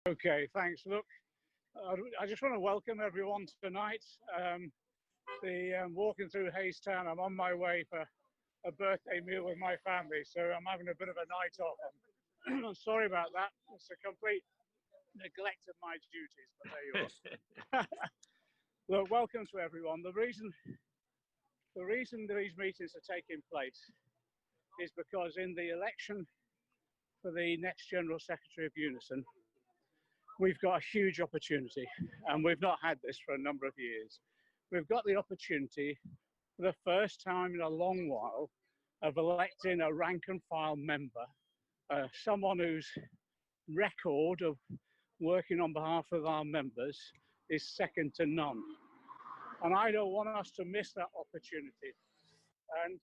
Okay, thanks. Look, I just want to welcome everyone tonight. Walking through Haystown, I'm on my way for a birthday meal with my family, so I'm having a bit of a night off. I'm sorry about that. It's a complete neglect of my duties, but there you are. Look, welcome to everyone. The reason these meetings are taking place is because in the election for the next General Secretary of UNISON, we've got a huge opportunity, and we've not had this for a number of years. We've got the opportunity for the first time in a long while of electing a rank and file member, someone whose record of working on behalf of our members is second to none. And I don't want us to miss that opportunity. And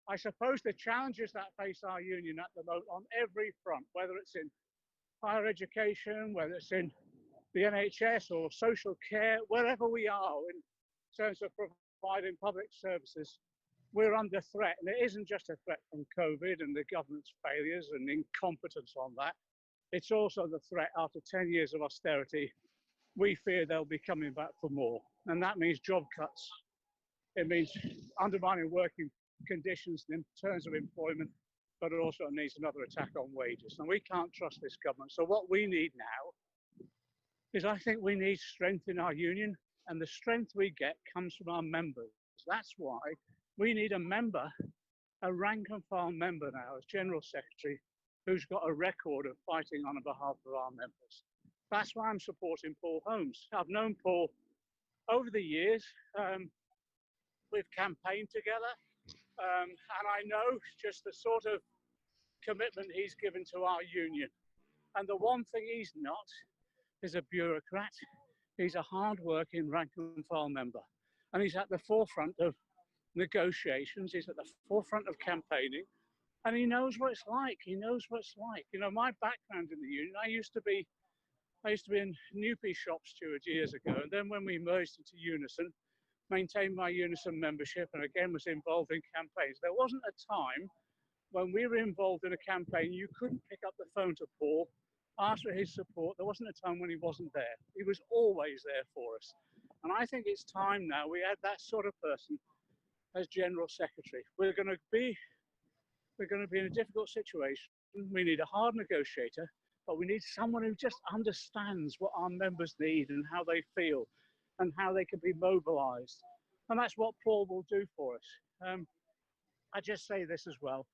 I suppose the challenges that face our union at the moment on every front, whether it's in higher education, whether it's in the NHS or social care, wherever we are in terms of providing public services, we're under threat. And it isn't just a threat from COVID and the government's failures and incompetence on that. It's also the threat after 10 years of austerity. We fear they'll be coming back for more. And that means job cuts. It means undermining working conditions in terms of employment, but it also needs another attack on wages. And we can't trust this government. So what we need now is, I think we need strength in our union, and the strength we get comes from our members. That's why we need a member, a rank and file member now as General Secretary, who's got a record of fighting on behalf of our members. That's why I'm supporting Paul Holmes. I've known Paul over the years. We've campaigned together. And I know just the sort of commitment he's given to our union. And the one thing he's not is a bureaucrat. He's a hard-working rank and file member. And he's at the forefront of negotiations. He's at the forefront of campaigning. And he knows what it's like. He knows what it's like. You know, my background in the union, I used to be in Newpie shop steward years ago. And then when we merged into UNISON, maintained my UNISON membership, and again was involved in campaigns. There wasn't a time when we were involved in a campaign you couldn't pick up the phone to Paul, ask for his support. There wasn't a time when he wasn't there. He was always there for us. And I think it's time now we had that sort of person as General Secretary. We're going to be in a difficult situation. We need a hard negotiator, but we need someone who just understands what our members need and how they feel, and how they can be mobilized. And that's what Paul will do for us. I just say this as well.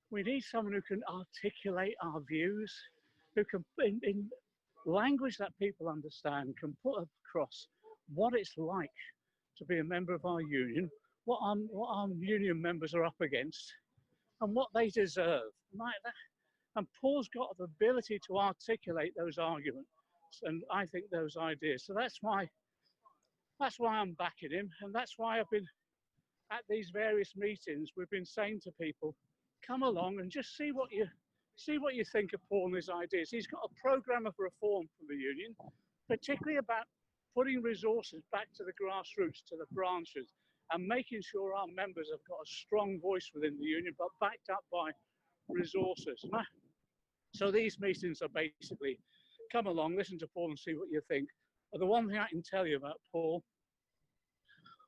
We need someone who can articulate our views, who can, in language that people understand, can put across what it's like to be a member of our union, what our union members are up against, and what they deserve. Like that. And Paul's got the ability to articulate those arguments, and I think those ideas. So that's why I'm backing him, and that's why I've been at these various meetings. We've been saying to people, come along and just see what you think of Paul and his ideas. He's got a program of reform for the union, particularly about putting resources back to the grassroots, to the branches, and making sure our members have got a strong voice within the union, but backed up by resources. So these meetings are basically, come along, listen to Paul and see what you think. But the one thing I can tell you about Paul,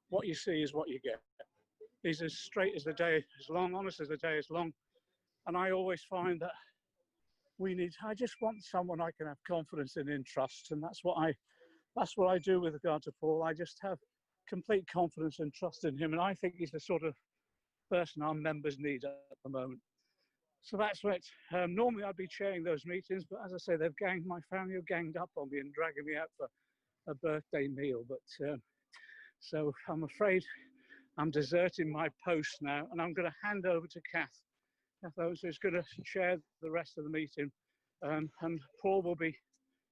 what you see is what you get. He's as straight as the day is long, honest as the day is long. And I always find that I just want someone I can have confidence in and trust. And that's what I do with regard to Paul. I just have complete confidence and trust in him. And I think he's the sort of person our members need at the moment. So that's what, normally I'd be chairing those meetings, but as I say, my family have ganged up on me and dragging me out for a birthday meal. But so I'm afraid I'm deserting my post now, and I'm going to hand over to Kath. Kath Owens is going to chair the rest of the meeting, and Paul will be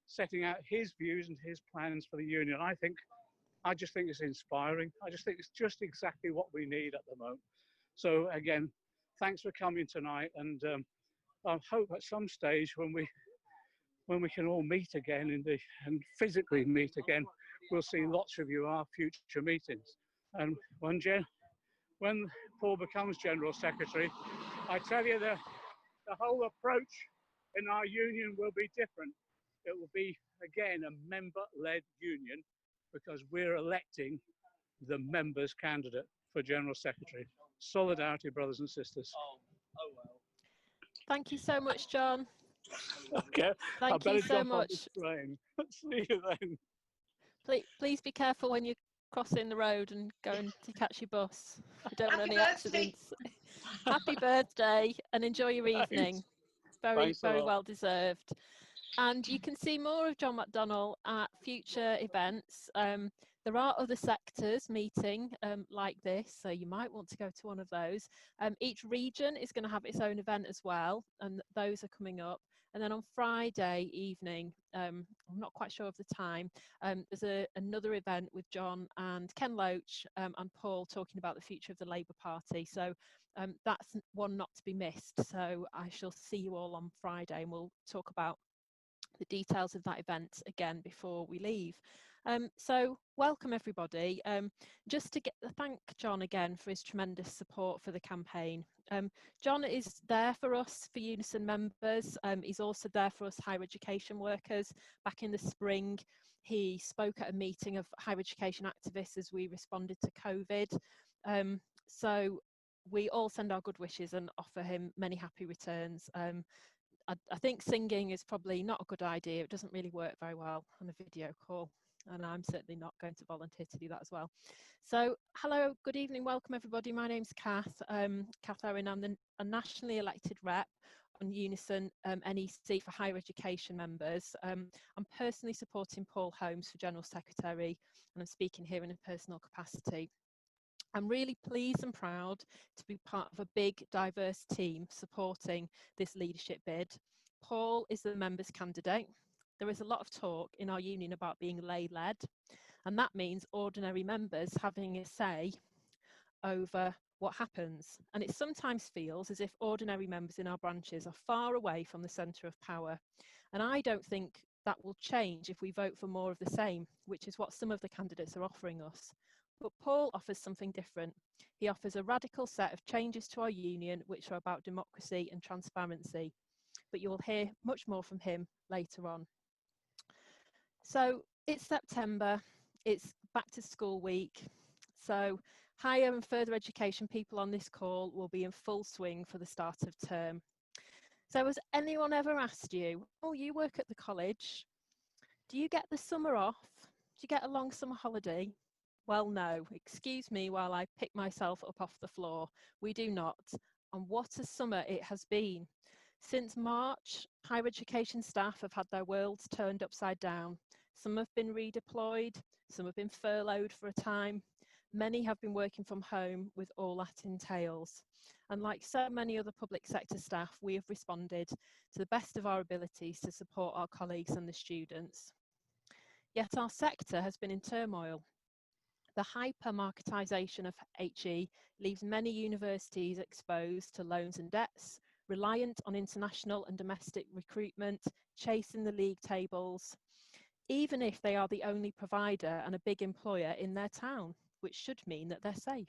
setting out his views and his plans for the union. I just think it's inspiring. I just think it's just exactly what we need at the moment. So again, thanks for coming tonight, and I hope at some stage when we can all meet again and physically meet again, we'll see lots of you at our future meetings. And when Paul becomes General Secretary, I tell you the whole approach and our union will be different. It will be, again, a member-led union because we're electing the members' candidate for General Secretary. Solidarity, brothers and sisters. Thank you so much, John. Okay, Thank you so much. See you then. Please be careful when you're crossing the road and going to catch your bus. We don't want any accidents. Happy birthday and enjoy your evening. Very well deserved. And you can see more of John McDonnell at future events. There are other sectors meeting like this, so you might want to go to one of those. Each region is going to have its own event as well, and those are coming up. And then on Friday evening, I'm not quite sure of the time, there's another event with John and Ken Loach and Paul talking about the future of the Labour Party. So that's one not to be missed. So I shall see you all on Friday and we'll talk about the details of that event again before we leave. So welcome everybody. Just to thank John again for his tremendous support for the campaign. John is there for us, for UNISON members. He's also there for us higher education workers. Back in the spring, he spoke at a meeting of higher education activists as we responded to COVID. So we all send our good wishes and offer him many happy returns. I think singing is probably not a good idea. It doesn't really work very well on a video call, and I'm certainly not going to volunteer to do that as well. So hello, good evening, welcome everybody. My name's Kath Owen. I'm a nationally elected rep on UNISON NEC for higher education members. I'm personally supporting Paul Holmes for General Secretary, and I'm speaking here in a personal capacity. I'm really pleased and proud to be part of a big, diverse team supporting this leadership bid. Paul is the members' candidate. There is a lot of talk in our union about being lay-led, and that means ordinary members having a say over what happens. And it sometimes feels as if ordinary members in our branches are far away from the centre of power. And I don't think that will change if we vote for more of the same, which is what some of the candidates are offering us. But Paul offers something different. He offers a radical set of changes to our union, which are about democracy and transparency. But you will hear much more from him later on. So it's September, it's back to school week. So higher and further education people on this call will be in full swing for the start of term. So has anyone ever asked you, oh, you work at the college, do you get the summer off? Do you get a long summer holiday? Well, no, excuse me while I pick myself up off the floor. We do not. And what a summer it has been. Since March, higher education staff have had their worlds turned upside down. Some have been redeployed, some have been furloughed for a time. Many have been working from home with all that entails. And like so many other public sector staff, we have responded to the best of our abilities to support our colleagues and the students. Yet our sector has been in turmoil. The hyper-marketisation of HE leaves many universities exposed to loans and debts, reliant on international and domestic recruitment, chasing the league tables, even if they are the only provider and a big employer in their town, which should mean that they're safe.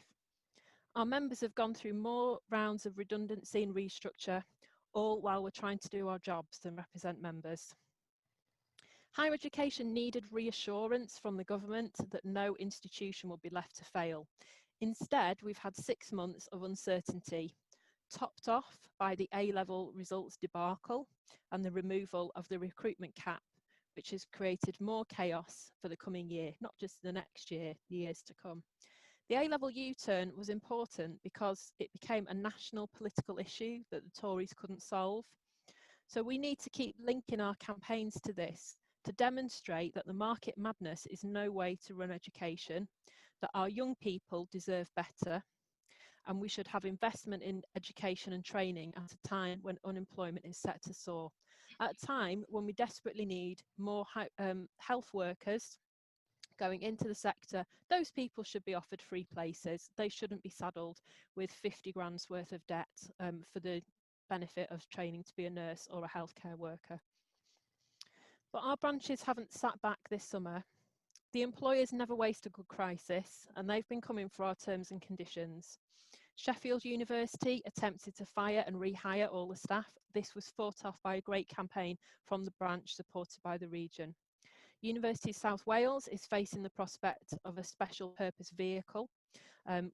Our members have gone through more rounds of redundancy and restructure, all while we're trying to do our jobs and represent members. Higher education needed reassurance from the government that no institution will be left to fail. Instead, we've had 6 months of uncertainty, topped off by the A-level results debacle and the removal of the recruitment cap, which has created more chaos for the coming year, not just the next year, the years to come. The A-level U-turn was important because it became a national political issue that the Tories couldn't solve. So we need to keep linking our campaigns to this, to demonstrate that the market madness is no way to run education, that our young people deserve better, and we should have investment in education and training at a time when unemployment is set to soar. At a time when we desperately need more health workers going into the sector, those people should be offered free places. They shouldn't be saddled with 50 grand's worth of debt for the benefit of training to be a nurse or a healthcare worker. But our branches haven't sat back this summer. The employers never waste a good crisis, and they've been coming for our terms and conditions. Sheffield University attempted to fire and rehire all the staff. This was fought off by a great campaign from the branch supported by the region. University of South Wales is facing the prospect of a special purpose vehicle,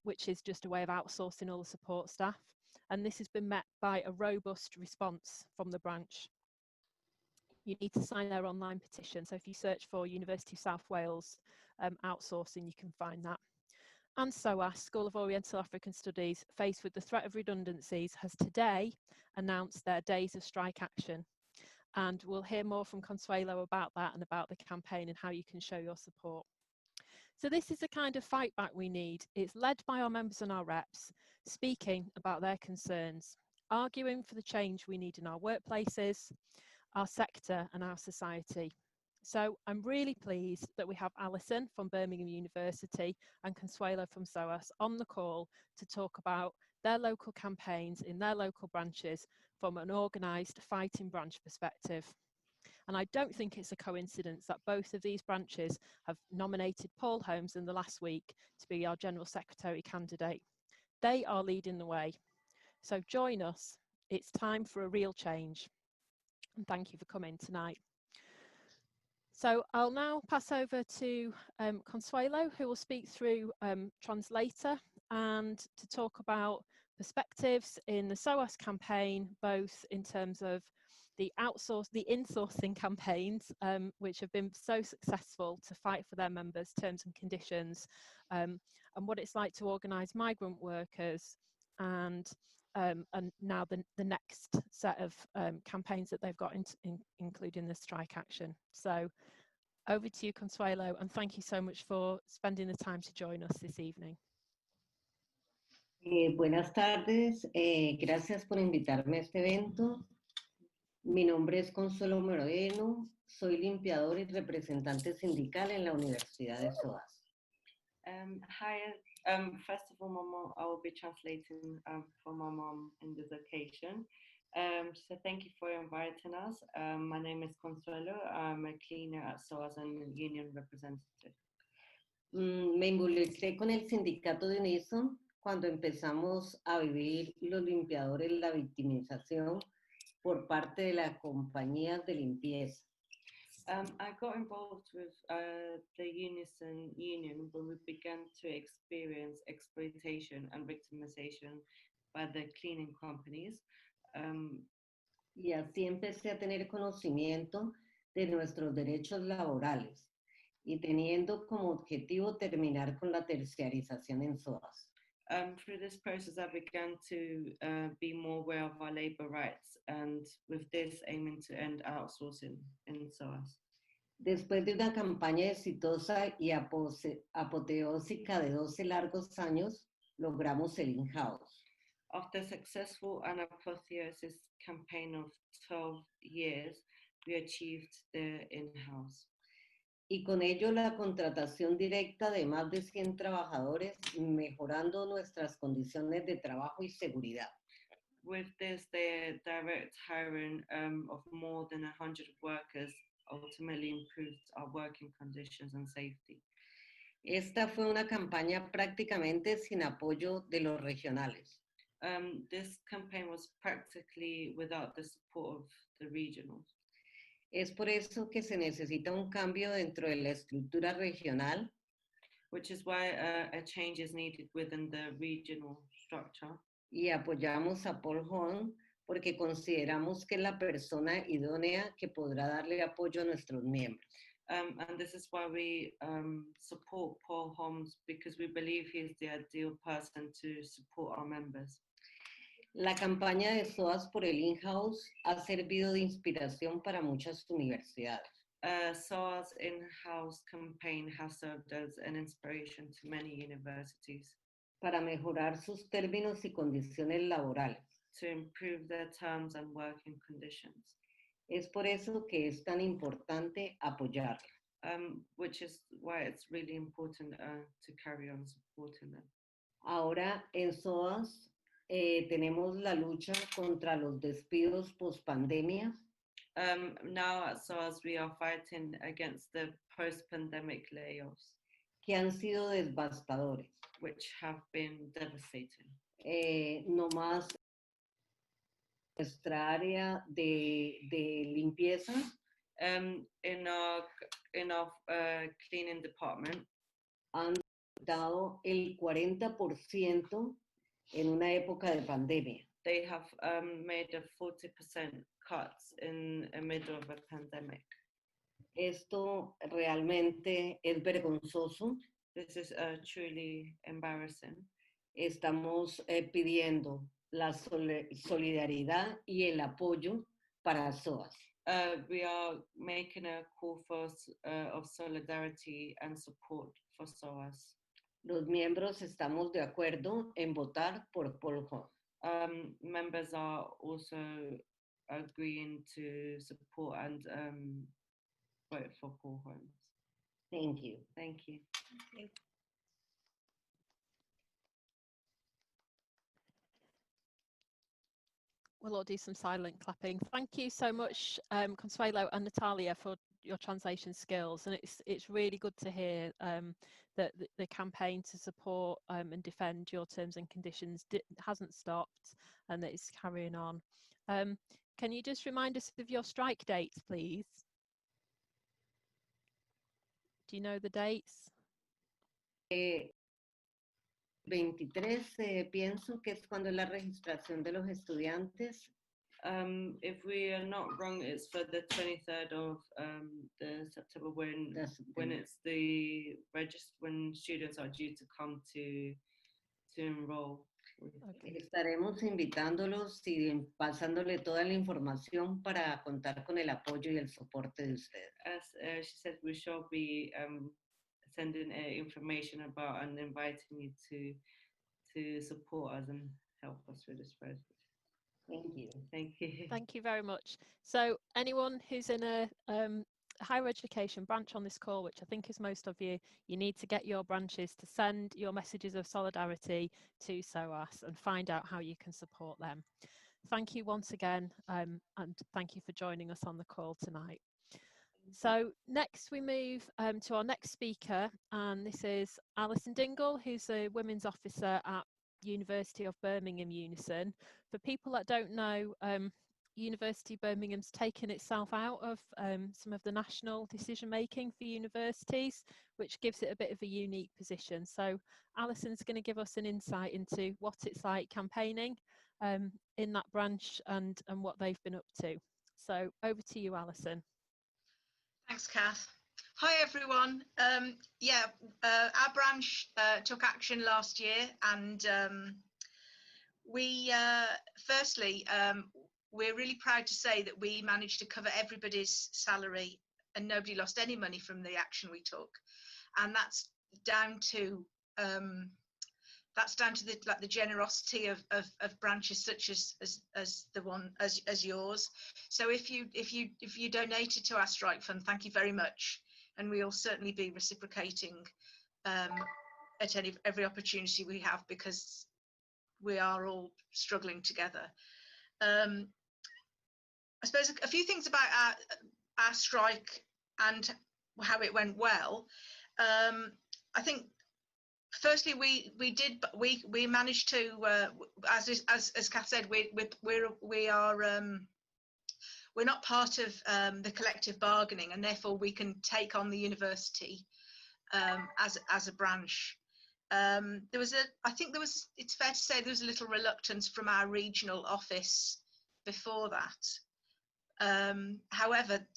which is just a way of outsourcing all the support staff. And this has been met by a robust response from the branch. You need to sign their online petition. So if you search for University of South Wales outsourcing, you can find that. And SOAS, School of Oriental African Studies, faced with the threat of redundancies, has today announced their days of strike action. And we'll hear more from Consuelo about that and about the campaign and how you can show your support. So this is the kind of fight back we need. It's led by our members and our reps, speaking about their concerns, arguing for the change we need in our workplaces, our sector and our society. So I'm really pleased that we have Alison from Birmingham University and Consuelo from SOAS on the call to talk about their local campaigns in their local branches from an organised fighting branch perspective. And I don't think it's a coincidence that both of these branches have nominated Paul Holmes in the last week to be our General Secretary candidate. They are leading the way. So join us. It's time for a real change. And thank you for coming tonight. So I'll now pass over to Consuelo, who will speak through Translator and to talk about perspectives in the SOAS campaign, both in terms of the insourcing campaigns, which have been so successful to fight for their members' terms and conditions, and what it's like to organise migrant workers, and now the next set of campaigns that they've got, including the strike action. So over to you, Consuelo, and thank you so much for spending the time to join us this evening. Buenas tardes, gracias por invitarme a este evento. Mi nombre es Consuelo Moreno, soy limpiador y representante sindical en la Universidad de SOAS. Hi, first of all, Momo, I will be translating for my mom in this occasion. So thank you for inviting us. My name is Consuelo. I'm a cleaner at SOAS and union representative. Me involucré con el sindicato de UNISON cuando empezamos a vivir los limpiadores la victimización por parte de las compañías de limpieza. I got involved with the UNISON union when we began to experience exploitation and victimization by the cleaning companies. Y así empecé a tener conocimiento de nuestros derechos laborales y teniendo como objetivo terminar con la terciarización en SOAS. Through this process, I began to be more aware of our labor rights, and with this aiming to end outsourcing in SOAS. Después de una campaña exitosa y apoteósica de 12 largos años, logramos el in-house. After a successful and apotheosis campaign of 12 years, we achieved the in-house. Y con ello la contratación directa de más de 100 trabajadores, mejorando nuestras condiciones de trabajo y seguridad. With this, the direct hiring of more than 100 workers ultimately improved our working conditions and safety. Esta fue una campaña prácticamente sin apoyo de los regionales. This campaign was practically without the support of the regionals. Es por eso que se necesita un cambio dentro de la estructura regional, which is why a change is needed within the regional structure. Y apoyamos a Paul Holmes porque consideramos que es la persona idónea que podrá darle apoyo a nuestros miembros. And this is why we support Paul Holmes, because we believe he is the ideal person to support our members. La campaña de SOAS por el in-house ha servido de inspiración para muchas universidades. SOAS in-house campaign has served as an inspiration to many universities. Para mejorar sus términos y condiciones laborales. To improve their terms and working conditions. Es por eso que es tan importante apoyarla. Which is why it's really important to carry on supporting them. Ahora en SOAS tenemos la lucha contra los despidos post-pandemia. Now at SOAS we are fighting against the post-pandemic layoffs. Que han sido devastadores. which have been devastating. No más nuestra área de limpieza. In our cleaning department, Han dado el 40% en una época de pandemia. They have made a 40% cuts in the middle of a pandemic. Esto realmente es vergonzoso. This is truly embarrassing. Estamos pidiendo la solidaridad y el apoyo para SOAS. We are making a call for of solidarity and support for SOAS. Los miembros estamos de acuerdo en votar por Paul Holmes. Members are also agreeing to support and vote for Paul Holmes. Thank you. Thank you. We'll all do some silent clapping. Thank you so much, Consuelo and Natalia, for your translation skills. And it's really good to hear that the campaign to support and defend your terms and conditions hasn't stopped and that it's carrying on. Can you just remind us of your strike dates, please? Do you know the dates? 23, pienso que es cuando es la registración de los estudiantes. If we are not wrong, it's for the 23rd of the September when it's the when students are due to come to enroll. Okay. Estaremos invitándolos y pasándole toda la información para contar con el apoyo y el soporte de ustedes. As she said, we shall be sending information about and inviting you to support us and help us with this process. Thank you. Thank you. Thank you very much. So anyone who's in a higher education branch on this call, which I think is most of you, you need to get your branches to send your messages of solidarity to SOAS and find out how you can support them. Thank you once again, and thank you for joining us on the call tonight. So next we move to our next speaker, and this is Alison Dingle, who's a Women's Officer at University of Birmingham UNISON. For people that don't know, University of Birmingham's taken itself out of some of the national decision making for universities, which gives it a bit of a unique position. So Alison's going to give us an insight into what it's like campaigning in that branch and what they've been up to. So over to you, Alison. Thanks, Kath. Hi, everyone. Our branch took action last year, and we're really proud to say that we managed to cover everybody's salary and nobody lost any money from the action we took. And that's down to the generosity of branches such as the one as yours. So if you donated to our strike fund, thank you very much, and we'll certainly be reciprocating at every opportunity we have, because we are all struggling together. I suppose a few things about our strike and how it went well. I think firstly, we managed to, as Kath said, we're not part of the collective bargaining, and therefore we can take on the university as a branch. It's fair to say there was a little reluctance from our regional office before that. However,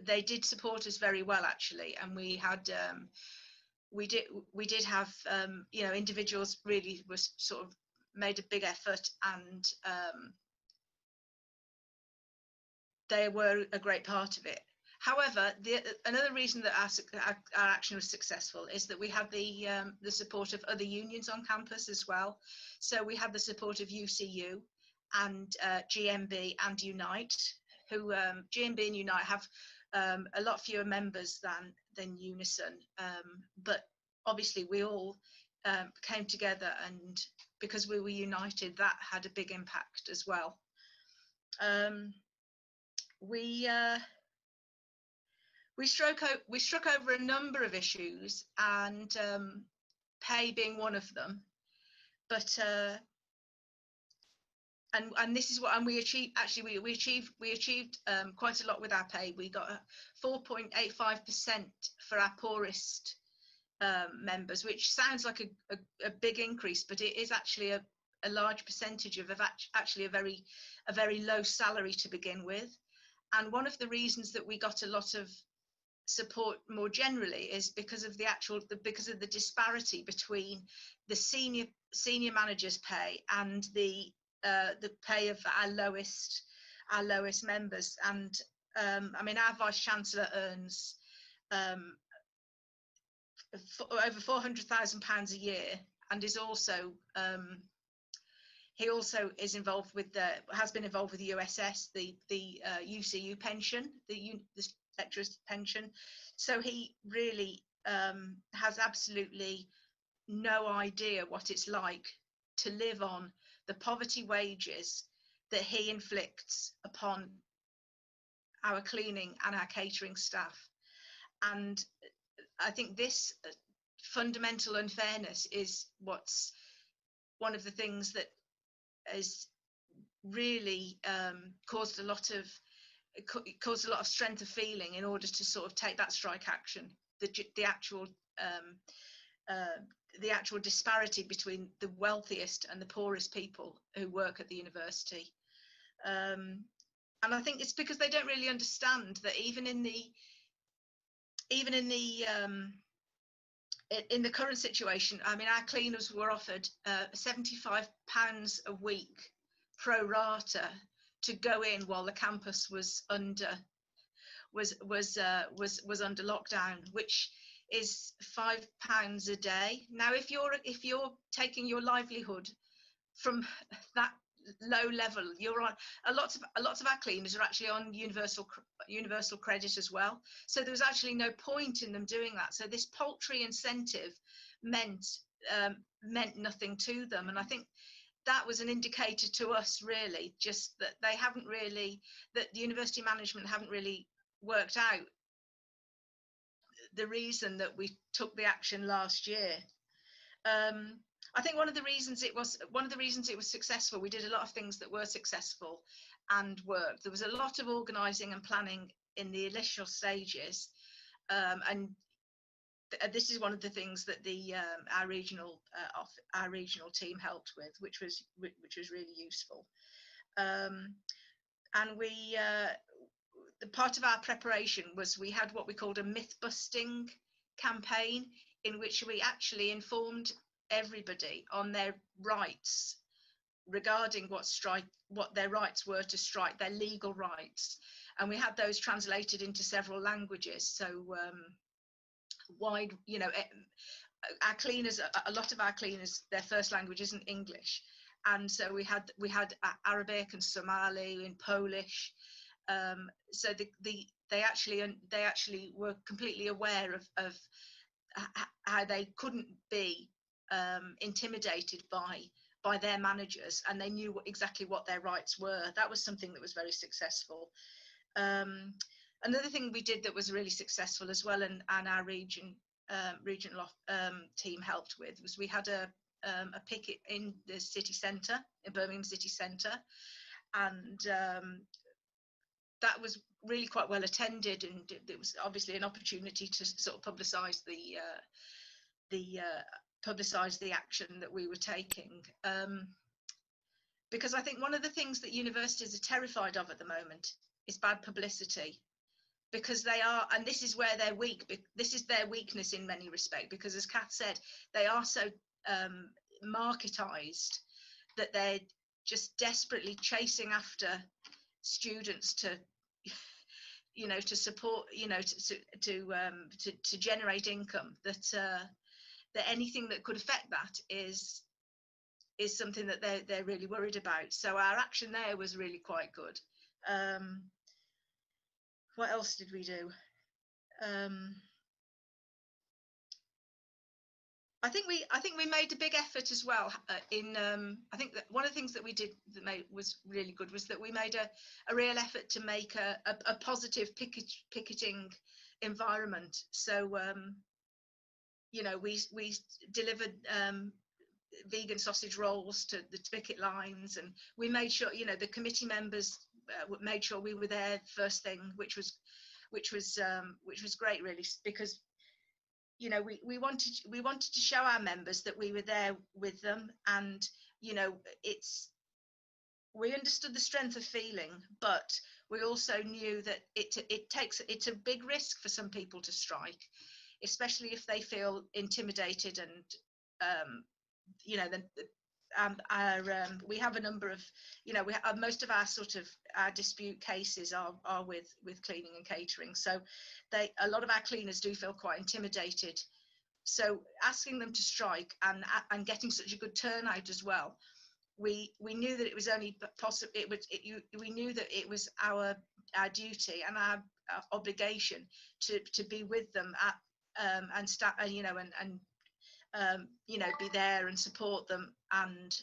they did support us very well, actually, and we did have individuals really was sort of made a big effort, and they were a great part of it. However, another reason that our action was successful is that we had the support of other unions on campus as well. So we had the support of UCU and GMB and Unite, who GMB and Unite have a lot fewer members than UNISON, but obviously we all came together, and because we were united, that had a big impact as well. We struck over a number of issues, and pay being one of them. But and this is what, and we achieved, actually we achieved quite a lot with our pay. We got 4.85% for our poorest members, which sounds like a big increase, but it is actually a large percentage of actually a very low salary to begin with. And one of the reasons that we got a lot of support more generally is because of the disparity between the senior managers' pay and the pay of our lowest members. And I mean, our vice chancellor earns over £400,000 a year, and is also he also is involved with has been involved with the USS, the UCU pension, the lecturer's pension. So he really has absolutely no idea what it's like to live on the poverty wages that he inflicts upon our cleaning and our catering staff. And I think this fundamental unfairness is what's one of the things that has really caused a lot of strength of feeling in order to sort of take that strike action. The actual disparity between the wealthiest and the poorest people who work at the university, and I think it's because they don't really understand that even in the current situation, I mean, our cleaners were offered £75 a week pro rata to go in while the campus was under lockdown, which is £5 a day. Now, if you're taking your livelihood from that low level, you're on a lot of our cleaners are actually on universal credit as well. So there was actually no point in them doing that. So this paltry incentive meant nothing to them, and I think that was an indicator to us, really, just that that the university management haven't really worked out the reason that we took the action last year. I think one of the reasons it was successful, we did a lot of things that were successful and worked. There was a lot of organising and planning in the initial stages, and this is one of the things that our regional team helped with, which was really useful. And the part of our preparation was we had what we called a myth busting campaign, in which we actually informed everybody on their rights regarding what their rights were to strike, their legal rights, and we had those translated into several languages. So our cleaners, a lot of our cleaners, their first language isn't English, and so we had Arabic and Somali and Polish. So they actually were completely aware of how they couldn't be intimidated by their managers, and they knew exactly what their rights were. That was something that was very successful. Another thing we did that was really successful as well, and our regional team helped with, was we had a picket in the city centre, in Birmingham city centre, and that was really quite well attended, and it was obviously an opportunity to sort of publicise the action that we were taking, because I think one of the things that universities are terrified of at the moment is bad publicity, because they are, and this is where they're weak. This is their weakness in many respects, because as Kath said, they are so marketised that they're just desperately chasing after students to support, to generate income, that anything that could affect that is something that they're really worried about. So our action there was really quite good. What else did we do? I think we made a big effort as well. I think that one of the things that we did that was really good was that we made a real effort to make a positive picketing environment. So you know, we delivered vegan sausage rolls to the picket lines, and we made sure, you know, the committee members made sure we were there first thing, which was great, really, because, you know, we wanted to show our members that we were there with them, and, you know, we understood the strength of feeling, but we also knew that it's a big risk for some people to strike, especially if they feel intimidated, and you know, we have a number of, you know, most of our our dispute cases are with cleaning and catering, so a lot of our cleaners do feel quite intimidated. So asking them to strike and getting such a good turnout as well, we knew that it was only possible. We knew that it was our duty and our obligation to be with them and start, you know, and you know, be there and support them, and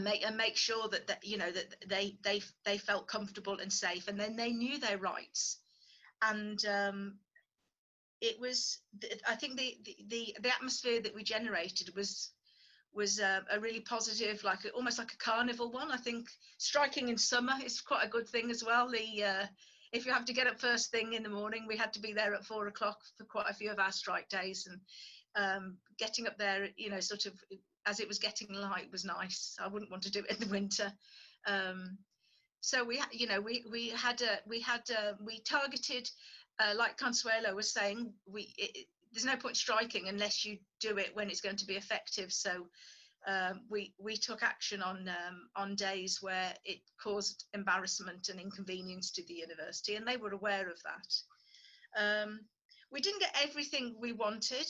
make sure that you know, that they felt comfortable and safe, and then they knew their rights. And it was, I think the atmosphere that we generated was a really positive, almost like a carnival one. I think striking in summer is quite a good thing as well. If you have to get up first thing in the morning, we had to be there at 4 o'clock for quite a few of our strike days, and getting up there, you know, sort of as it was getting light was nice. I wouldn't want to do it in the winter. So we targeted, like Consuelo was saying, there's no point striking unless you do it when it's going to be effective. So we took action on days where it caused embarrassment and inconvenience to the university, and they were aware of that. We didn't get everything we wanted.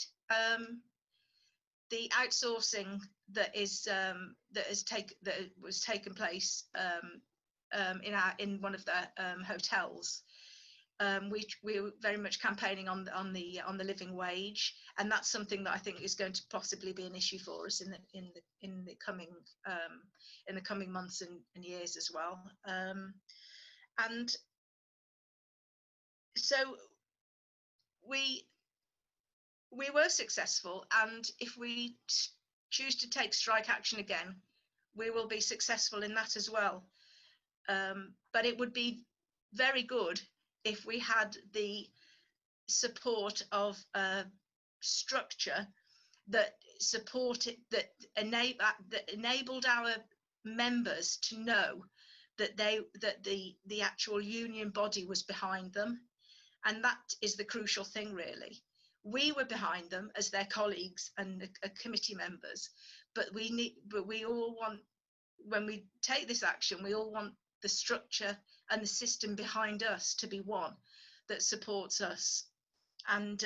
The outsourcing that was taken place in one of the hotels. We were very much campaigning on the living wage, and that's something that I think is going to possibly be an issue for us in the coming months and years as well. And so we were successful, and if we choose to take strike action again, we will be successful in that as well. But it would be very good if we had the support of a structure that enabled our members to know that the actual union body was behind them, and that is the crucial thing, really. We were behind them as their colleagues and committee members, but we all want, when we take this action, we all want the structure and the system behind us to be one that supports us. And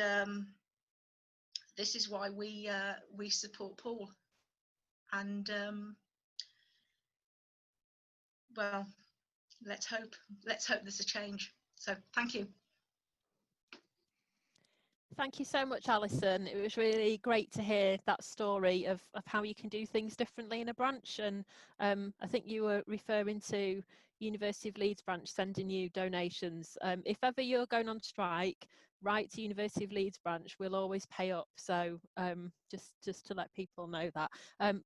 this is why we support Paul. And well, let's hope there's a change. So thank you. Thank you so much, Alison. It was really great to hear that story of how you can do things differently in a branch. And I think you were referring to University of Leeds branch sending you donations. If ever you're going on strike, write to University of Leeds branch. We'll always pay up. So just to let people know that.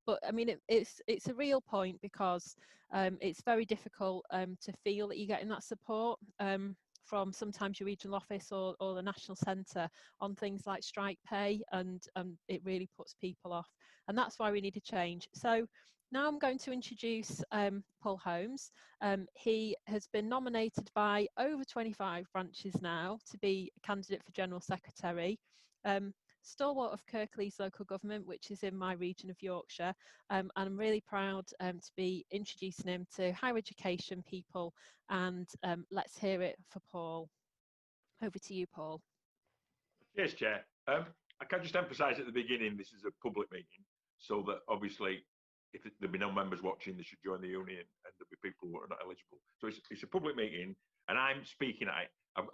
But I mean, it's a real point, because it's very difficult to feel that you're getting that support from sometimes your regional office or the national centre on things like strike pay, and it really puts people off, and that's why we need a change. So now I'm going to introduce Paul Holmes. He has been nominated by over 25 branches now to be a candidate for General Secretary. Stalwart of Kirklees local government, which is in my region of Yorkshire, and I'm really proud to be introducing him to higher education people, and let's hear it for Paul. Over to you, Paul. Cheers, Chair. I can just emphasise at the beginning, this is a public meeting, so that obviously if there'll be no members watching, they should join the union, and there'll be people who are not eligible. So it's a public meeting, and I'm speaking. I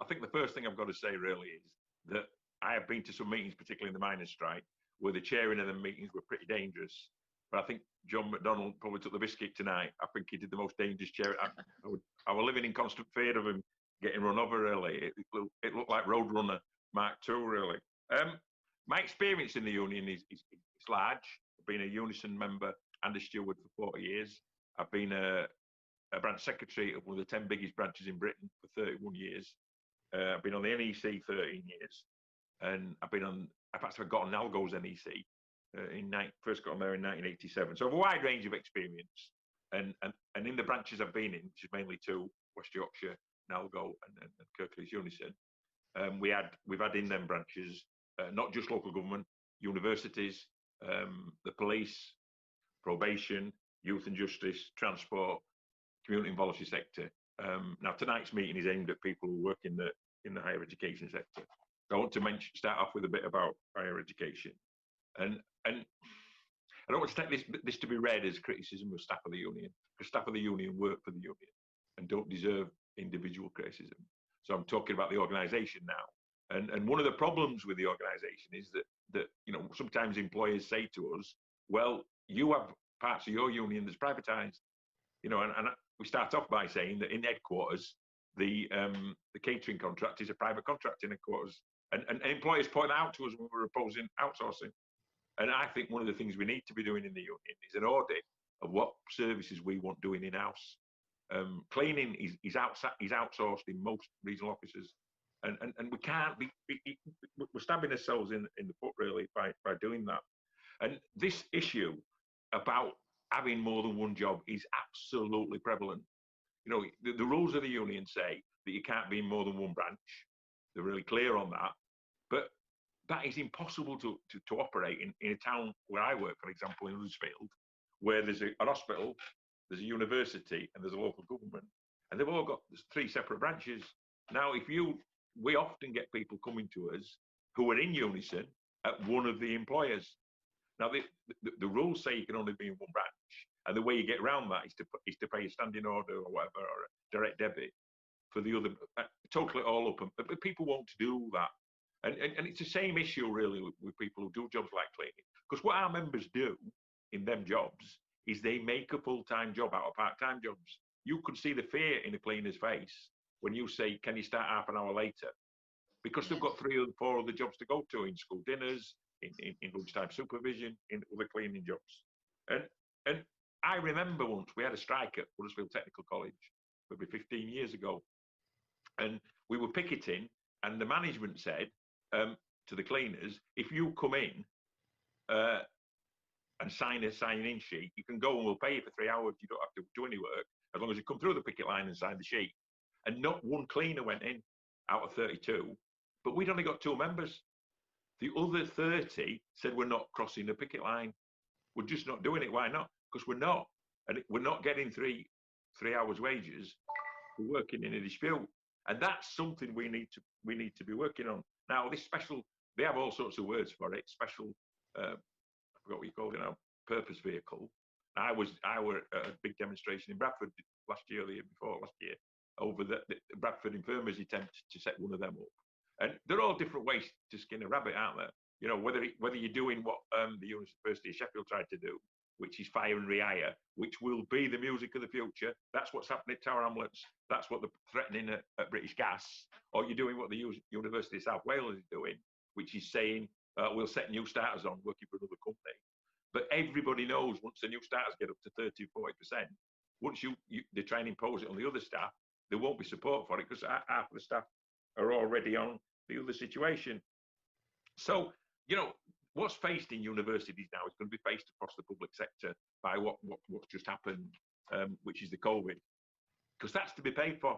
think the first thing I've got to say really is that I have been to some meetings, particularly in the miners' strike, where the chairing of the meetings were pretty dangerous. But I think John McDonnell probably took the biscuit tonight. I think he did the most dangerous chair. I was living in constant fear of him getting run over, really. It looked like Roadrunner Mark II, really. My experience in the union is large. I've been a UNISON member and a steward for 40 years. I've been a branch secretary of one of the 10 biggest branches in Britain for 31 years. I've been on the NEC 13 years. And I've got on Algo's NEC. First got on there in 1987. So I have a wide range of experience. And in the branches I've been in, which is mainly two, West Yorkshire, Nalgo and Kirklees Unison, we've had in them branches, not just local government, universities, the police, probation, youth and justice, transport, community and voluntary sector. Now tonight's meeting is aimed at people who work in the higher education sector. So I want to start off with a bit about higher education, and I don't want to take this to be read as criticism of staff of the union, because staff of the union work for the union and don't deserve individual criticism. So I'm talking about the organisation now, and one of the problems with the organisation is that sometimes employers say to us, well, you have parts of your union that's privatised, and we start off by saying that in headquarters the catering contract is a private contract in headquarters, and employers point out to us when we're opposing outsourcing. And I think one of the things we need to be doing in the union is an audit of what services we want doing in-house. Cleaning is outsourced in most regional offices, and we can't be, we're stabbing ourselves in the foot really by doing that. And this issue about having more than one job is absolutely prevalent. The rules of the union say that you can't be in more than one branch. They're really clear on that, but that is impossible to operate in a town where I work, for example, in Huddersfield, where there's an hospital, there's a university, and there's a local government, and they've all got 3 separate branches. Now, we often get people coming to us who are in unison at one of the employers. Now, the rules say you can only be in one branch, and the way you get around that is to pay a standing order or whatever, or a direct debit for the other, total it all up, but people won't do that. And it's the same issue really with people who do jobs like cleaning, because what our members do in them jobs is they make a full-time job out of part-time jobs. You could see the fear in a cleaner's face when you say, can you start half an hour later? Because they've got 3 or 4 other jobs to go to, in school dinners, in lunchtime supervision, in other cleaning jobs. And I remember once we had a strike at Huddersfield Technical College, maybe 15 years ago, and we were picketing, and the management said to the cleaners, if you come in and sign a sign-in sheet, you can go and we'll pay you for 3 hours. You don't have to do any work, as long as you come through the picket line and sign the sheet. And not one cleaner went in out of 32, but we'd only got 2 members. The other 30 said, we're not crossing the picket line. We're just not doing it. Why not? Because we're not. And we're not getting 3 hours wages for working in a dispute. And that's something we need to be working on. Now, this special, they have all sorts of words for it. Special, I forgot what you called it now, purpose vehicle. I were at a big demonstration in Bradford last year, the year before last year, over the Bradford Infirmary's attempt to set one of them up. And there are all different ways to skin a rabbit, aren't there? Whether you're doing what the University of Sheffield tried to do, which is fire and rehire, which will be the music of the future. That's what's happening at Tower Hamlets. That's what they're threatening at British Gas. Or you're doing what the University of South Wales is doing, which is saying, we'll set new starters on working for another company. But everybody knows once the new starters get up to 30, 40%, once they try and impose it on the other staff, there won't be support for it because half of the staff are already on the other situation. So, what's faced in universities now is going to be faced across the public sector by what's just happened, which is the COVID, because that's to be paid for.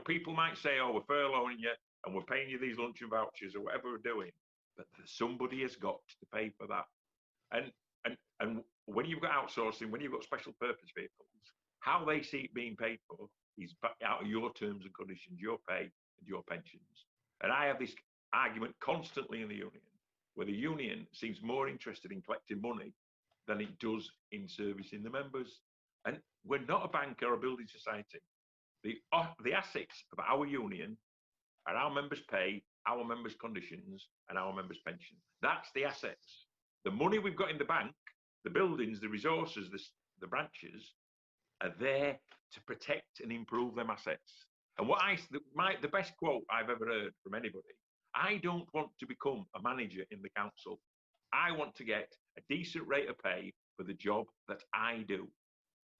People might say, oh, we're furloughing you and we're paying you these luncheon vouchers or whatever we're doing, but somebody has got to pay for that. And when you've got outsourcing, when you've got special purpose vehicles, how they see it being paid for is out of your terms and conditions, your pay and your pensions. And I have this argument constantly in the union, where the union seems more interested in collecting money than it does in servicing the members. And we're not a bank or a building society. The assets of our union are our members' pay, our members' conditions, and our members' pension. That's the assets. The money we've got in the bank, the buildings, the resources, the branches, are there to protect and improve them assets. And the best quote I've ever heard from anybody, I don't want to become a manager in the council. I want to get a decent rate of pay for the job that I do.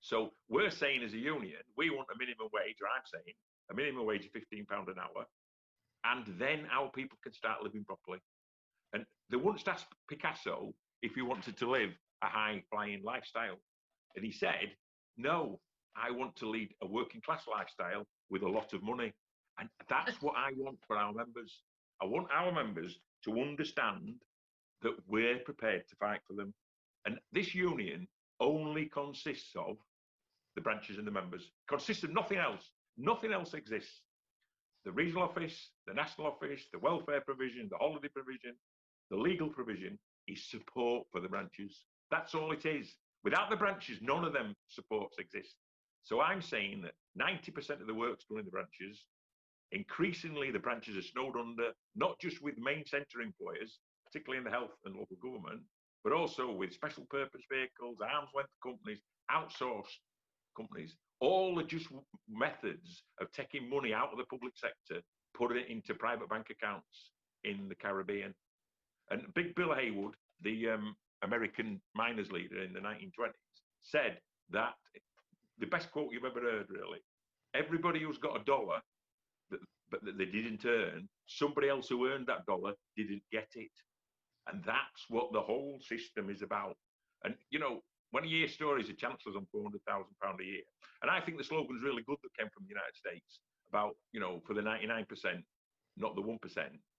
So we're saying as a union, we want a minimum wage, or I'm saying a minimum wage of £15 an hour, and then our people can start living properly. And they once asked Picasso if he wanted to live a high-flying lifestyle. And he said, no, I want to lead a working-class lifestyle with a lot of money. And that's what I want for our members. I want our members to understand that we're prepared to fight for them. And this union only consists of the branches and the members. Consists of nothing else. Nothing else exists. The regional office, the national office, the welfare provision, the holiday provision, the legal provision is support for the branches. That's all it is. Without the branches, none of them supports exist. So I'm saying that 90% of the work's done in the branches. Increasingly, the branches are snowed under, not just with main centre employers, particularly in the health and local government, but also with special purpose vehicles, arm's length companies, outsourced companies. All are just methods of taking money out of the public sector, putting it into private bank accounts in the Caribbean. And Big Bill Haywood, the American miners leader in the 1920s, said that the best quote you've ever heard, really, everybody who's got a dollar but that they didn't earn, somebody else who earned that dollar didn't get it. And that's what the whole system is about. And, you know, when you hear stories of chancellors on £400,000 a year, and I think the slogan's really good that came from the United States about, you know, for the 99%, not the 1%.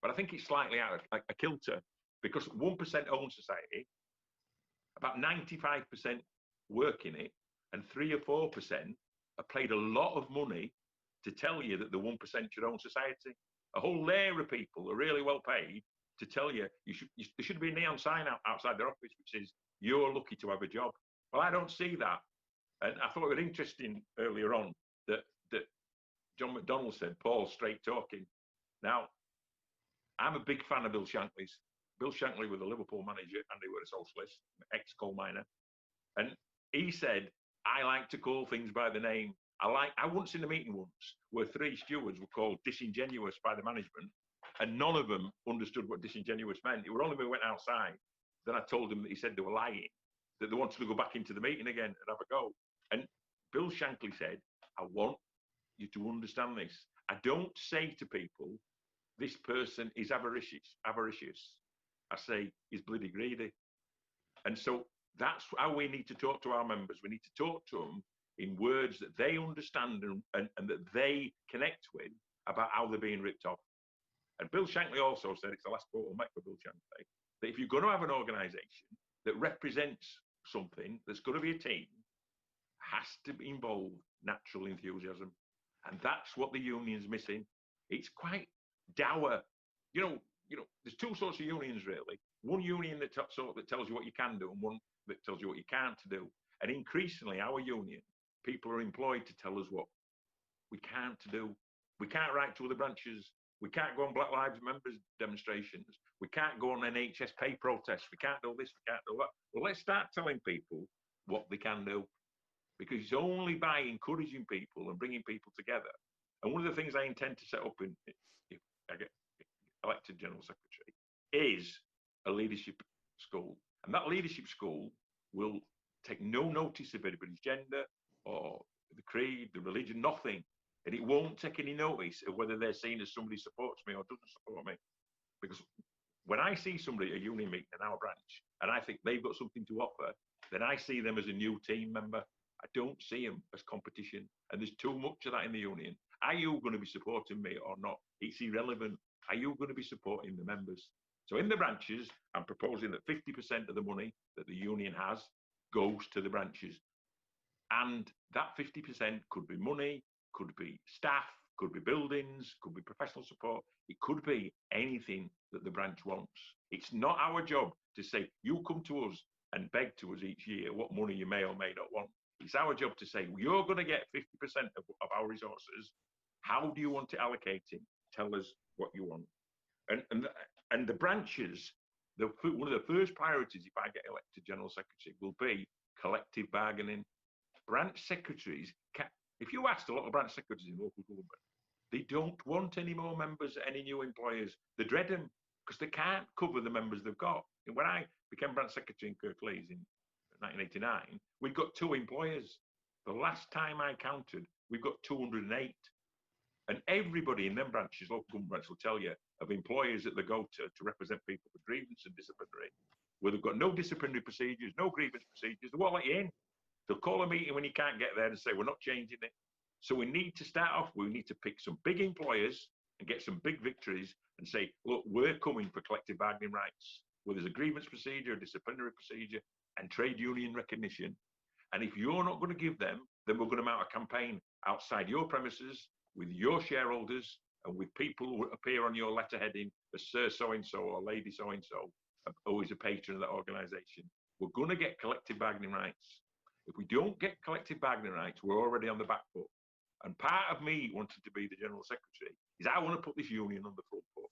But I think it's slightly out of a kilter, because 1% own society, about 95% work in it, and 3 or 4% have paid a lot of money to tell you that the 1% should own society. A whole layer of people are really well paid to tell you, there should be a neon sign outside their office which says, you're lucky to have a job. Well, I don't see that. And I thought it was interesting earlier on that John McDonnell said, Paul, straight talking. Now, I'm a big fan of Bill Shankly's. Bill Shankly was a Liverpool manager and they were a socialist, ex-coal miner. And he said, I like to call things by the name. I once in a meeting once where 3 stewards were called disingenuous by the management, and none of them understood what disingenuous meant. It was only when we went outside that I told them that he said they were lying, that they wanted to go back into the meeting again and have a go. And Bill Shankly said, I want you to understand this. I don't say to people, this person is avaricious. I say, he's bloody greedy. And so that's how we need to talk to our members. We need to talk to them in words that they understand and that they connect with about how they're being ripped off. And Bill Shankly also said, it's the last quote I'll make for Bill Shankly, that if you're going to have an organisation that represents something that's going to be a team, has to involve natural enthusiasm. And that's what the union's missing. It's quite dour. You know, there's 2 sorts of unions, really. One union that tells you what you can do, and one that tells you what you can't do. And increasingly, our union, people are employed to tell us what we can't do. We can't write to other branches. We can't go on Black Lives Matter demonstrations. We can't go on NHS pay protests. We can't do this, we can't do that. Well, let's start telling people what they can do, because it's only by encouraging people and bringing people together. And one of the things I intend to set up if I get elected General Secretary is a leadership school. And that leadership school will take no notice of anybody's gender or the creed, the religion, nothing. And it won't take any notice of whether they're seen as somebody supports me or doesn't support me. Because when I see somebody at a union meeting in our branch and I think they've got something to offer, then I see them as a new team member. I don't see them as competition. And there's too much of that in the union. Are you going to be supporting me or not? It's irrelevant. Are you going to be supporting the members? So in the branches, I'm proposing that 50% of the money that the union has goes to the branches. And that 50% could be money, could be staff, could be buildings, could be professional support. It could be anything that the branch wants. It's not our job to say, you come to us and beg to us each year what money you may or may not want. It's our job to say, you're going to get 50% of our resources. How do you want it allocated? Tell us what you want. And the branches, one of the first priorities if I get elected General Secretary will be collective bargaining. Branch secretaries, if you asked a lot of branch secretaries in local government, They don't want any more members, any new employers. They dread them because they can't cover the members they've got. And when I became branch secretary in Kirklees in 1989, we've got 2 employers. The last time I counted, we've got 208. And everybody in them branches, local government branches, will tell you of employers that they go to represent people for grievance and disciplinary, where they've got no disciplinary procedures, no grievance procedures. They won't let you in. They'll call a meeting when you can't get there and say, we're not changing it. So we need to start off, we need to pick some big employers and get some big victories and say, look, we're coming for collective bargaining rights, where there's a grievance procedure, a disciplinary procedure, and trade union recognition. And if you're not going to give them, then we're going to mount a campaign outside your premises with your shareholders and with people who appear on your letterheading as Sir So-and-so or Lady So-and-so, who is a patron of that organisation. We're going to get collective bargaining rights. If we don't get collective bargaining rights, we're already on the back foot. And part of me wanting to be the General Secretary is I want to put this union on the front foot.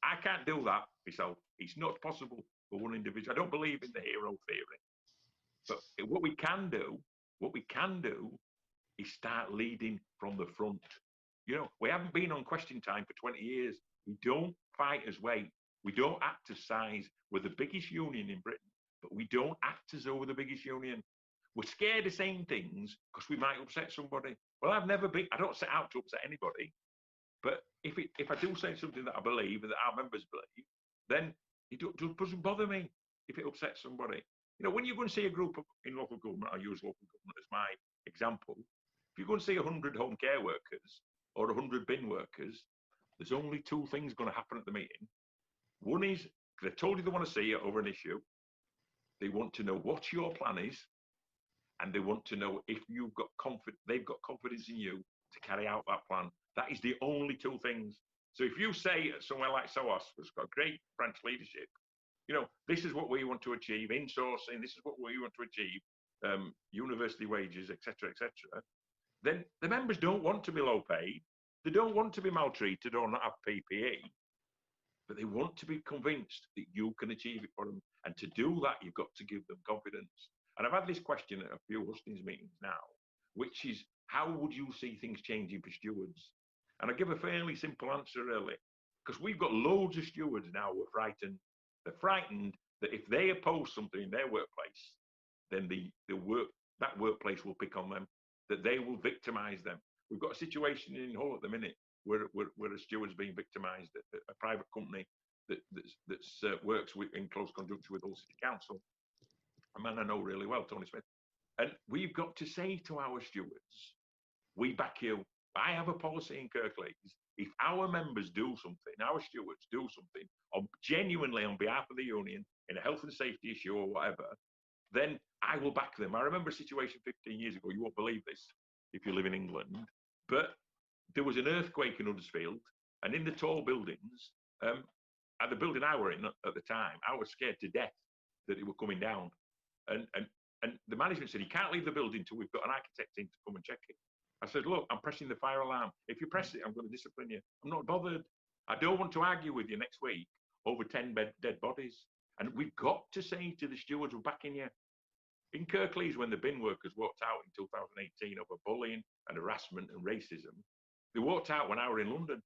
I can't do that myself. It's not possible for one individual. I don't believe in the hero theory. But what we can do is start leading from the front. You know, we haven't been on Question Time for 20 years. We don't fight as weight. We don't act as size. We're the biggest union in Britain, but we don't act as though we're the biggest union. We're scared of saying things because we might upset somebody. Well, I don't set out to upset anybody. But if I do say something that I believe and that our members believe, then it doesn't bother me if it upsets somebody. You know, when you go and see a group in local government, I use local government as my example. If you go and see 100 home care workers or 100 bin workers, there's only 2 things going to happen at the meeting. One is, they told you they want to see you over an issue. They want to know what your plan is. And they want to know if they've got confidence in you to carry out that plan. That is the only 2 things. So if you say somewhere like SOAS, which has got great branch leadership, you know, this is what we want to achieve, insourcing, this is what we want to achieve, university wages, etc., etc., then the members don't want to be low paid, they don't want to be maltreated or not have PPE, but they want to be convinced that you can achieve it for them. And to do that, you've got to give them confidence. And I've had this question at a few hustings meetings now, which is, how would you see things changing for stewards? And I give a fairly simple answer, really, because we've got loads of stewards now who are frightened. They're frightened that if they oppose something in their workplace, then that workplace will pick on them, that they will victimise them. We've got a situation in Hull at the minute where a steward's being victimised at a private company that works in close conjunction with Hull City Council. A man I know really well, Tony Smith. And we've got to say to our stewards, we back you. I have a policy in Kirklees. If our members do something, our stewards do something genuinely on behalf of the union in a health and safety issue or whatever, then I will back them. I remember a situation 15 years ago, you won't believe this if you live in England, but there was an earthquake in Huddersfield, and in the tall buildings, at the building I were in at the time, I was scared to death that it were coming down. And the management said, you can't leave the building until we've got an architect in to come and check it. I said, look, I'm pressing the fire alarm. If you press it, I'm going to discipline you. I'm not bothered. I don't want to argue with you next week over 10 dead bodies. And we've got to say to the stewards, we're backing you. In Kirklees, when the bin workers walked out in 2018 over bullying and harassment and racism, they walked out when I were in London.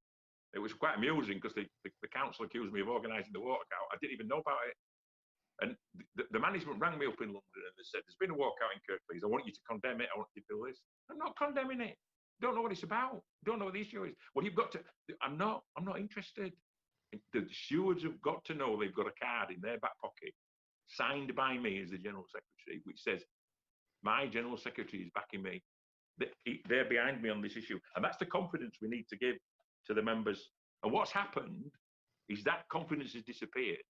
It was quite amusing because the council accused me of organising the walkout. I didn't even know about it. And the management rang me up in London and they said, there's been a walkout in Kirklees. I want you to condemn it. I want you to do this. I'm not condemning it. Don't know what it's about. Don't know what the issue is. Well, you've got to, I'm not interested. The stewards have got to know they've got a card in their back pocket signed by me as the General Secretary, which says, my General Secretary is backing me. They're behind me on this issue. And that's the confidence we need to give to the members. And what's happened is that confidence has disappeared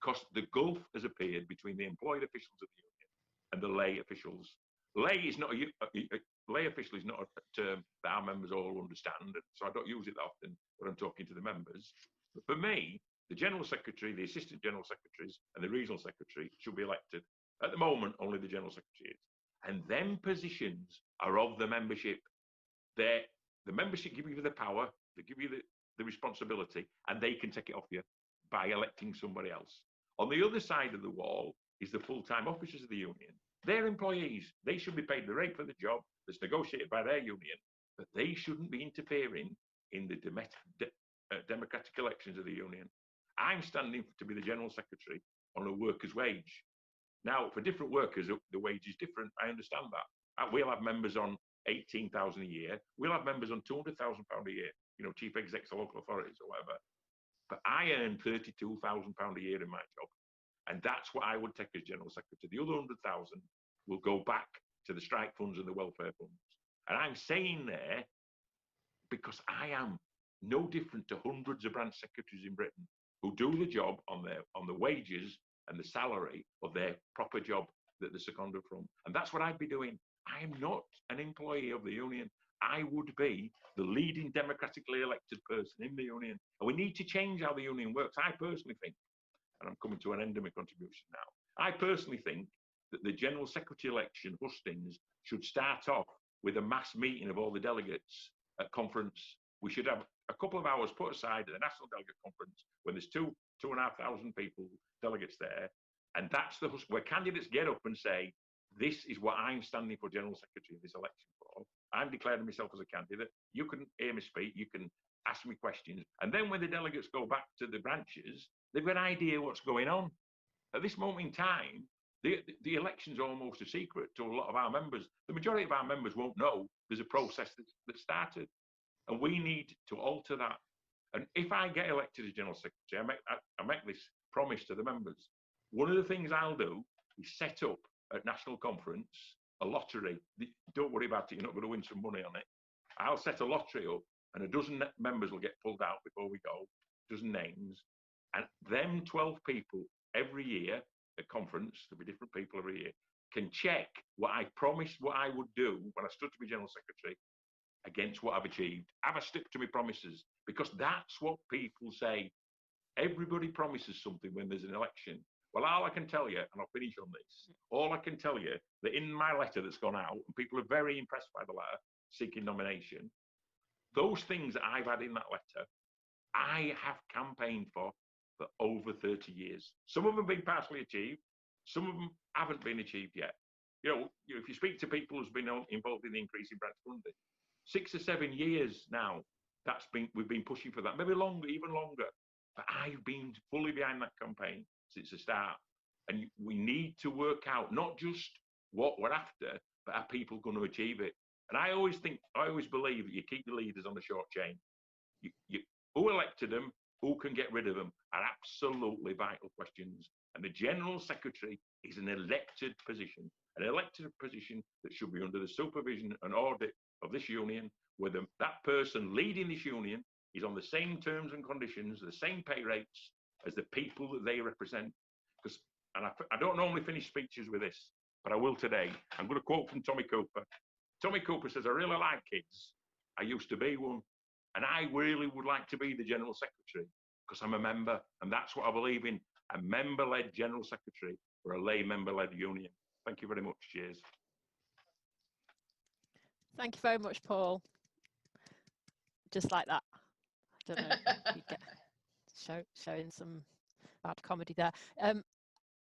because the gulf has appeared between the employed officials of the union and the lay officials. Lay official is not a term that our members all understand, so I don't use it that often when I'm talking to the members. But for me, the General Secretary, the Assistant General Secretaries and the Regional Secretary should be elected. At the moment, only the General Secretary is. And them positions are of the membership. The membership give you the power, they give you the responsibility, and they can take it off you by electing somebody else. On the other side of the wall is the full-time officers of the union. They're employees. They should be paid the rate for the job that's negotiated by their union, but they shouldn't be interfering in the democratic elections of the union. I'm standing to be the General Secretary on a worker's wage. Now, for different workers, the wage is different. I understand that. We'll have members on 18,000 a year. We'll have members on 200,000 pound a year, you know, chief execs of local authorities or whatever. But I earn 32,000 pound a year in my job. And that's what I would take as General Secretary. The other 100,000 will go back to the strike funds and the welfare funds. And I'm saying there because I am no different to hundreds of branch secretaries in Britain who do the job on the wages and the salary of their proper job that they're seconded from. And that's what I'd be doing. I am not an employee of the union. I would be the leading democratically elected person in the union. And we need to change how the union works. I personally think, and I'm coming to an end of my contribution now, I personally think that the General Secretary election hustings should start off with a mass meeting of all the delegates at conference. We should have a couple of hours put aside at the National Delegate Conference when there's 2,500 people, delegates there, and that's where candidates get up and say, this is what I'm standing for General Secretary of this election for. I'm declaring myself as a candidate. You can hear me speak, you can ask me questions, and then when the delegates go back to the branches, they've got an idea what's going on. At this moment in time, the election's almost a secret to a lot of our members. The majority of our members won't know there's a process that started. And we need to alter that. And if I get elected as General Secretary, I make this promise to the members. One of the things I'll do is set up at National Conference a lottery. Don't worry about it, you're not going to win some money on it. I'll set a lottery up and a dozen members will get pulled out before we go, a dozen names. And them 12 people every year at conference, there'll be different people every year, can check what I promised what I would do when I stood to be General Secretary against what I've achieved. Have I stuck to my promises? Because that's what people say. Everybody promises something when there's an election. Well, all I can tell you, and I'll finish on this, all I can tell you that in my letter that's gone out, and people are very impressed by the letter seeking nomination, those things that I've had in that letter, I have campaigned for over 30 years. Some of them have been partially achieved, some of them haven't been achieved yet. You know, if you speak to people who's been involved in the increase in branch funding, 6 or 7 years now, we've been pushing for that, maybe longer, even longer. But I've been fully behind that campaign since the start. And we need to work out not just what we're after, but are people going to achieve it? And I always believe that you keep the leaders on the short chain. Who elected them, who can get rid of them, are absolutely vital questions. And the General Secretary is an elected position that should be under the supervision and audit of this union, where that person leading this union is on the same terms and conditions, the same pay rates as the people that they represent. And I don't normally finish speeches with this, but I will today. I'm going to quote from Tommy Cooper. Tommy Cooper says, I really like kids. I used to be one. And I really would like to be the General Secretary because I'm a member. And that's what I believe in, a member-led General Secretary for a lay member-led union. Thank you very much. Cheers. Thank you very much, Paul. Just like that. I don't know if you get showing some bad comedy there.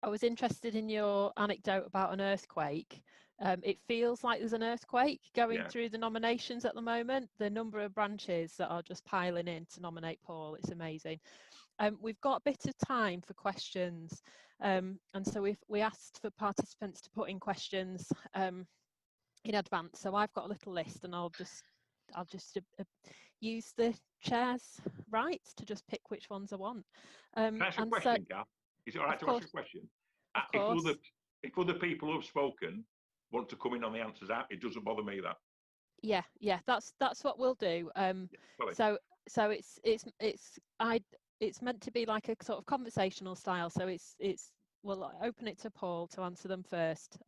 I was interested in your anecdote about an earthquake. It feels like there's an earthquake going through the nominations at the moment. The number of branches that are just piling in to nominate Paul, it's amazing. We've got a bit of time for questions. And so we asked for participants to put in questions in advance. So I've got a little list and I'll just use the chair's rights to just pick which ones I want. Can I ask a question, Gav? Is it all right to ask a question? If other people who have spoken want to come in on the answers, it doesn't bother me that. Yeah, that's what we'll do. So it's meant to be like a sort of conversational style. So we'll open it to Paul to answer them first.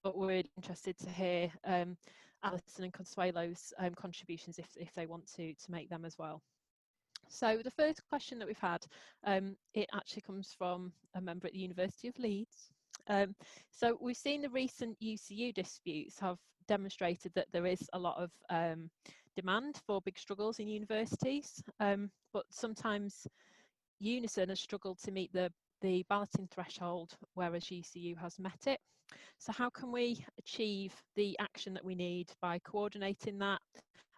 But we're interested to hear Alison and Consuelo's contributions if they want to make them as well. So the first question that we've had, it actually comes from a member at the University of Leeds. So we've seen the recent UCU disputes have demonstrated that there is a lot of demand for big struggles in universities, but sometimes UNISON has struggled to meet the balloting threshold, whereas UCU has met it. So how can we achieve the action that we need by coordinating that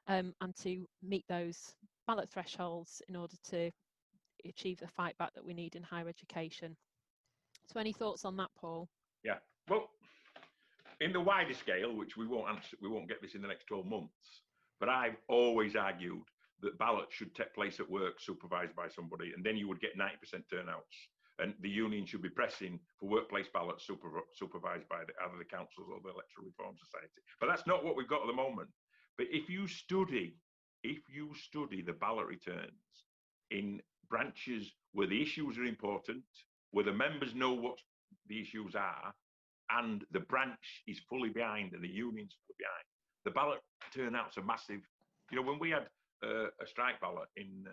and to meet those ballot thresholds in order to achieve the fight back that we need in higher education. So any thoughts on that, Paul? Yeah, well, in the wider scale, which we won't get this in the next 12 months, but I've always argued that ballots should take place at work supervised by somebody, and then you would get 90% turnouts. And the union should be pressing for workplace ballots supervised by either the councils or the Electoral Reform Society. But that's not what we've got at the moment. But if you study the ballot returns in branches where the issues are important, where the members know what the issues are, and the branch is fully behind and the union's fully behind, the ballot turnouts are massive. You know, when we had a strike ballot in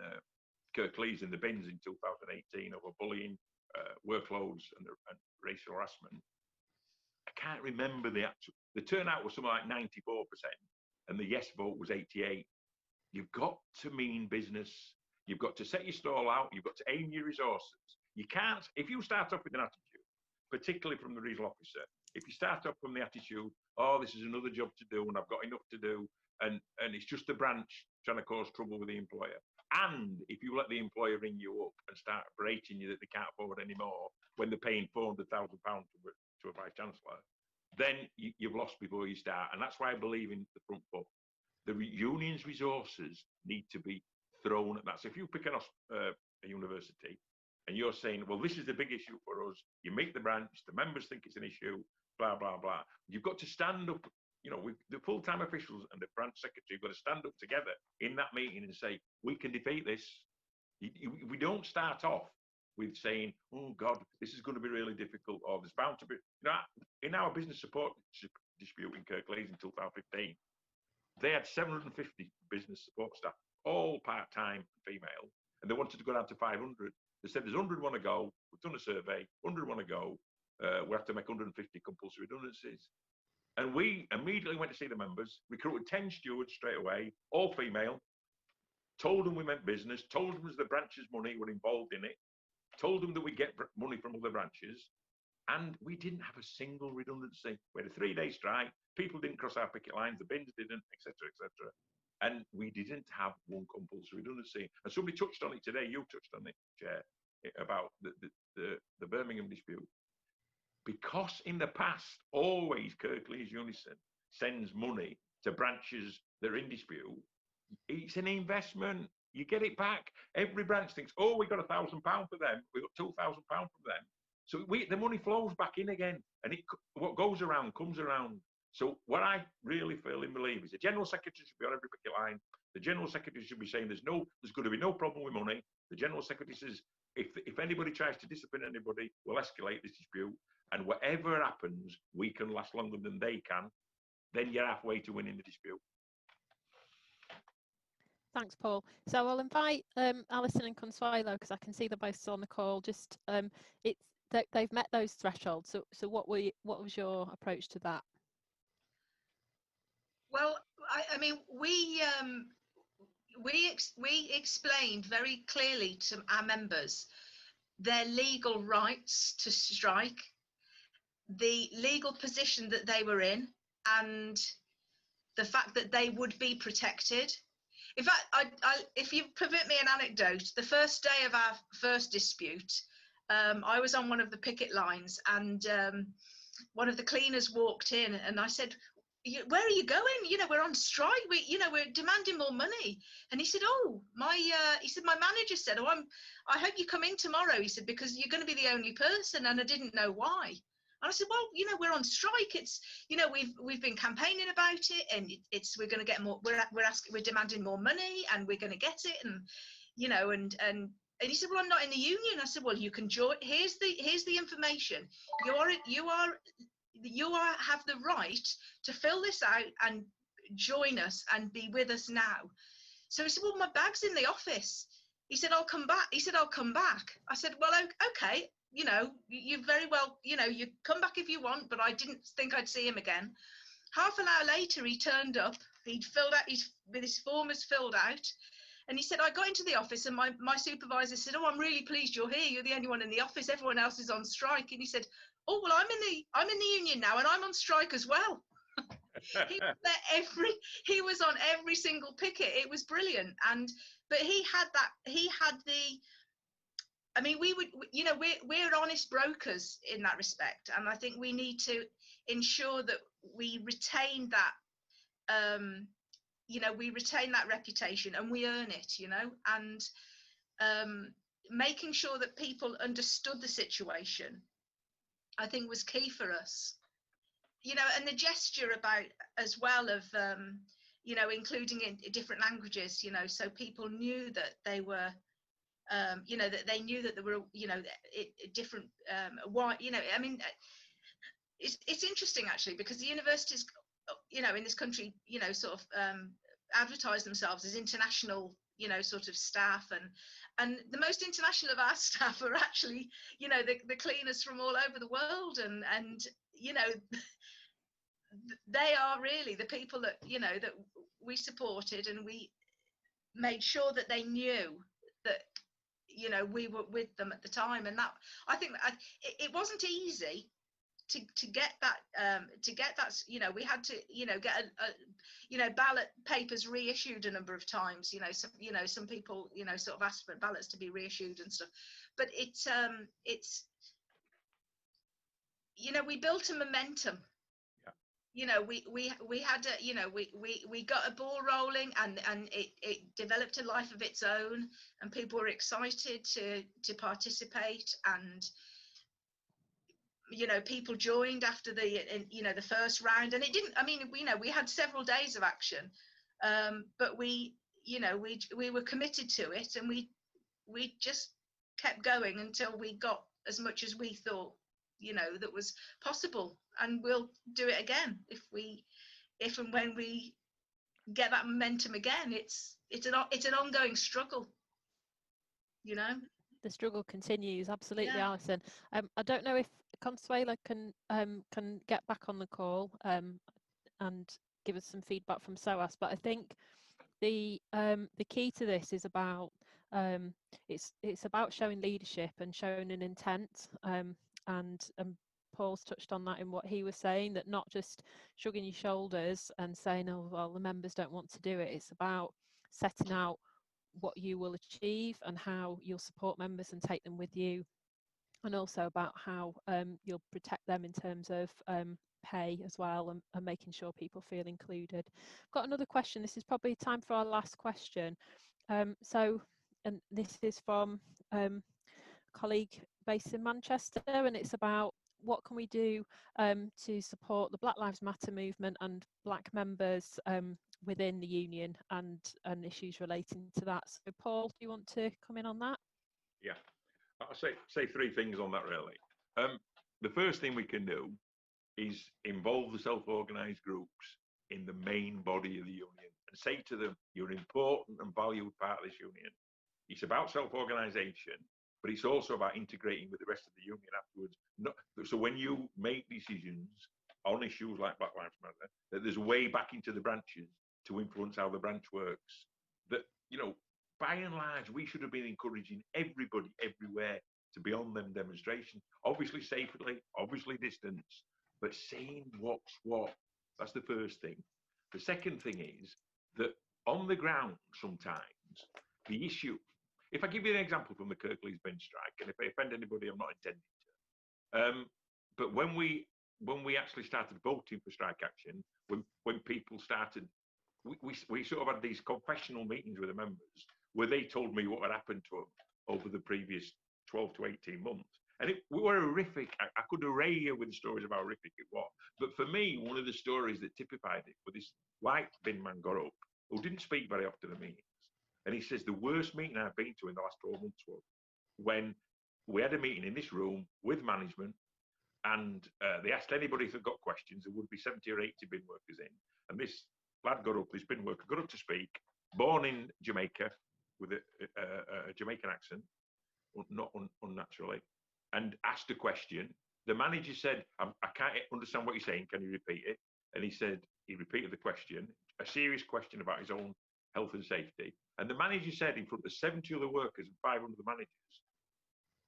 Kirklees in the bins in 2018 over bullying, workloads and racial harassment, I can't remember the turnout was something like 94% and the yes vote was 88%. You've got to mean business. You've got to set your stall out. You've got to aim your resources. You can't, if you start off with an attitude, particularly from the regional officer, if you start off from the attitude, oh, this is another job to do and I've got enough to do, and it's just the branch trying to cause trouble with the employer. And if you let the employer ring you up and start berating you that they can't afford anymore when they're paying £400,000 to a vice chancellor, then you've lost before you start. And that's why I believe in the front foot. The union's resources need to be thrown at that. So if you pick a university and you're saying, well, this is the big issue for us, you meet the branch, the members think it's an issue, blah, blah, blah. You've got to stand up, you know, with the full-time officials and the branch secretary have got to stand up together in that meeting and say, we can defeat this. We don't start off with saying, oh, God, this is going to be really difficult, or there's bound to be, you know, in our business support dispute in Kirklees in 2015, they had 750 business support staff, all part-time female, and they wanted to go down to 500. They said, there's 100 want to go, we've done a survey, 100 want to go, we have to make 150 compulsory redundancies. And we immediately went to see the members, recruited 10 stewards straight away, all female, told them we meant business, told them the branches' money were involved in it, told them that we get money from other branches, and we didn't have a single redundancy. We had a 3-day strike, people didn't cross our picket lines, the bins didn't, etc., etc. And we didn't have one compulsory redundancy. And somebody touched on it today, you touched on it, Chair, about the Birmingham dispute. Because in the past, always Kirklees UNISON sends money to branches that are in dispute, it's an investment. You get it back. Every branch thinks, oh, we got £1,000 for them, we got £2,000 from them. So the money flows back in again, and what goes around comes around. So what I really feel and believe is the General Secretary should be on every picket line. The General Secretary should be saying there's going to be no problem with money. The General Secretary says if anybody tries to discipline anybody, we'll escalate this dispute. And whatever happens, we can last longer than they can. Then you're halfway to winning the dispute. Thanks, Paul. So I'll invite Alison and Consuelo, because I can see they're both on the call. Just they've met those thresholds. So what was your approach to that? Well, I mean, we explained very clearly to our members their legal rights to strike, the legal position that they were in, and the fact that they would be protected. In fact, if you permit me an anecdote, the first day of our first dispute, I was on one of the picket lines, and one of the cleaners walked in, and I said, where are you going? You know, we're on strike. We're demanding more money. And he said, oh, my manager said, oh, I hope you come in tomorrow. He said, because you're going to be the only person. And I didn't know why. And I said, well, you know, we're on strike. It's, you know, we've been campaigning about it, and we're going to get more. We're demanding more money, and we're going to get it. And, you know, and he said, well, I'm not in the union. I said, well, you can join. Here's the information. You have the right to fill this out and join us and be with us now. So he said, well, my bag's in the office. He said, I'll come back. I said, well, okay, you know, you very well, you know, you come back if you want, but I didn't think I'd see him again. Half an hour later, he turned up. He'd filled out, his form was filled out. And he said, I got into the office, and my supervisor said, oh, I'm really pleased you're here. You're the only one in the office. Everyone else is on strike. And he said, oh, well, I'm in the union now, and I'm on strike as well. He was on every single picket. It was brilliant. And but he had the, I mean, we would, you know, we're honest brokers in that respect, and I think we need to ensure that we retain that, you know, we retain that reputation and we earn it, you know, and making sure that people understood the situation, I think, was key for us, you know, and the gesture about as well of, you know, including in different languages, you know, so people knew that they were, you know, that they knew that there were, you know, different, why, you know, I mean, it's interesting actually, because the universities, you know, in this country, you know, sort of advertise themselves as international, you know, sort of staff, and the most international of our staff are actually, you know, the cleaners from all over the world, and you know, they are really the people that, you know, that we supported, and we made sure that they knew that, you know, we were with them at the time. And that, I think that it wasn't easy to get that, you know, we had to, you know, get you know, ballot papers reissued a number of times, you know, some people, you know, sort of asked for ballots to be reissued and stuff, but it's, you know, we built a momentum. You know, we had a, you know, we got a ball rolling, and it developed a life of its own, and people were excited to participate, and, you know, people joined after the, you know, the first round, and it didn't, I mean, you know, we had several days of action, but we, you know, we were committed to it, and we just kept going until we got as much as we thought, you know, that was possible. And we'll do it again if and when we get that momentum again. It's an ongoing struggle, you know. The struggle continues, absolutely. Yeah. Alison, I don't know if Consuelo can get back on the call and give us some feedback from SOAS, but I think the key to this is about it's about showing leadership and showing an intent, and Paul's touched on that in what he was saying, that not just shrugging your shoulders and saying, oh, well, the members don't want to do it. It's about setting out what you will achieve and how you'll support members and take them with you, and also about how you'll protect them in terms of pay as well, and making sure people feel included. I've got another question. This is probably time for our last question. And this is from a colleague based in Manchester, and it's about what can we do to support the Black Lives Matter movement and Black members within the union, and issues relating to that. So Paul, do you want to come in on that? Yeah, I'll say three things on that really. The first thing we can do is involve the self-organised groups in the main body of the union and say to them, you're an important and valued part of this union. It's about self-organisation, but it's also about integrating with the rest of the union afterwards. So when you make decisions on issues like Black Lives Matter, that there's a way back into the branches to influence how the branch works. That, you know, by and large, we should have been encouraging everybody everywhere to be on them demonstrations. Obviously safely, obviously distance, but saying what's what. That's the first thing. The second thing is that on the ground, sometimes the issue, if I give you an example from the Kirklees bench strike, and if I offend anybody, I'm not intending to. But when we actually started voting for strike action, when people started, we sort of had these confessional meetings with the members where they told me what had happened to them over the previous 12 to 18 months. And we were horrific. I could array you with stories of how horrific it was. But for me, one of the stories that typified it was this white bin man got up, who didn't speak very often at meetings. And he says, the worst meeting I've been to in the last 12 months was when we had a meeting in this room with management, and they asked anybody if they'd got questions. There would be 70 or 80 bin workers in. And this lad got up, this bin worker got up to speak, born in Jamaica with a Jamaican accent, not unnaturally, and asked a question. The manager said, I can't understand what you're saying, can you repeat it? And he said, he repeated the question, a serious question about his own health and safety. And the manager said in front of 70 other workers and 500 managers,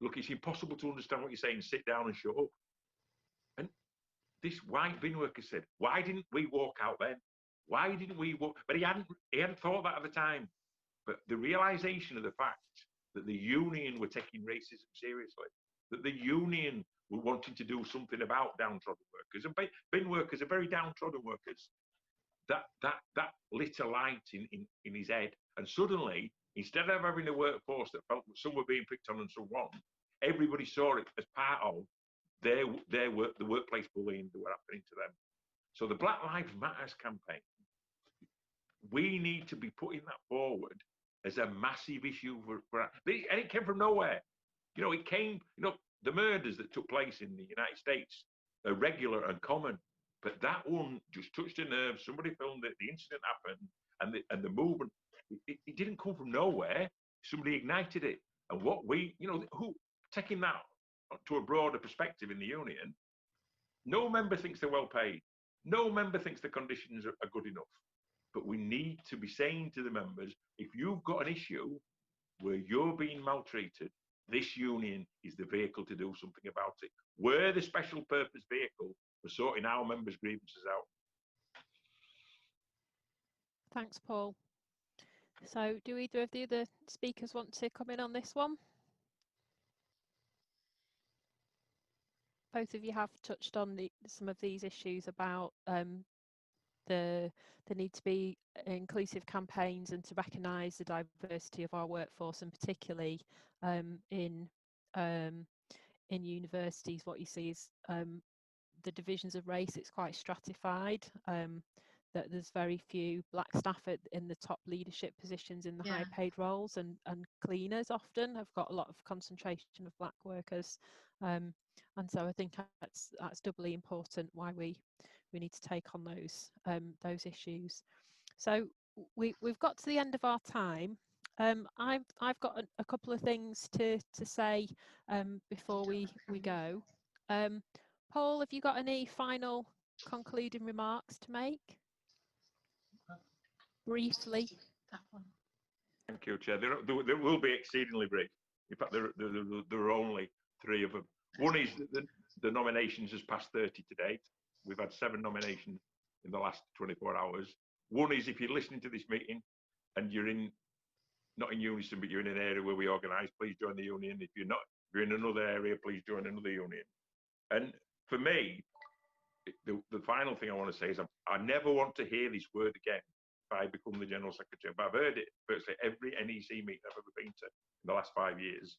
look, it's impossible to understand what you're saying, sit down and shut up. And this white bin worker said, why didn't we walk out then? Why didn't we walk? But he hadn't thought that at the time. but the realization of the fact that the union were taking racism seriously, that the union were wanting to do something about downtrodden workers, and bin workers are very downtrodden workers, that lit a light in his head. And suddenly, instead of having a workforce that felt that some were being picked on and some weren't, everybody saw it as part of their work, the workplace bullying that were happening to them. So the Black Lives Matters campaign, we need to be putting that forward as a massive issue and it came from nowhere. You know, it came, you know, the murders that took place in the United States are regular and common, but that one just touched a nerve. Somebody filmed it, the incident happened, and the movement, it didn't come from nowhere. Somebody ignited it. And what we, you know, who taking that to a broader perspective in the union, no member thinks they're well paid. No member thinks the conditions are good enough. But we need to be saying to the members, if you've got an issue where you're being maltreated, this union is the vehicle to do something about it. We're the special purpose vehicle for sorting our members' grievances out. Thanks, Paul. So do either of the other speakers want to come in on this one? Both of you have touched on some of these issues about the need to be inclusive campaigns and to recognise the diversity of our workforce, and particularly in universities, what you see is the divisions of race. It's quite stratified. That there's very few black staff in the top leadership positions in the high paid roles, and cleaners often have got a lot of concentration of black workers, and so I think that's doubly important why we need to take on those issues. So we've got to the end of our time. I've got a couple of things to say before we go. Paul, have you got any final concluding remarks to make? Briefly. Thank you, Chair. There will be exceedingly brief. In fact, there are only 3 of them. One is that the nominations has passed 30 to date. We've had 7 nominations in the last 24 hours. One is, if you're listening to this meeting and you're not in UNISON, but you're in an area where we organise, please join the union. If you're not, if you're in another area, please join another union. And for me, the final thing I want to say is I never want to hear this word again if I become the General Secretary. But I've heard it virtually every NEC meeting I've ever been to in the last 5 years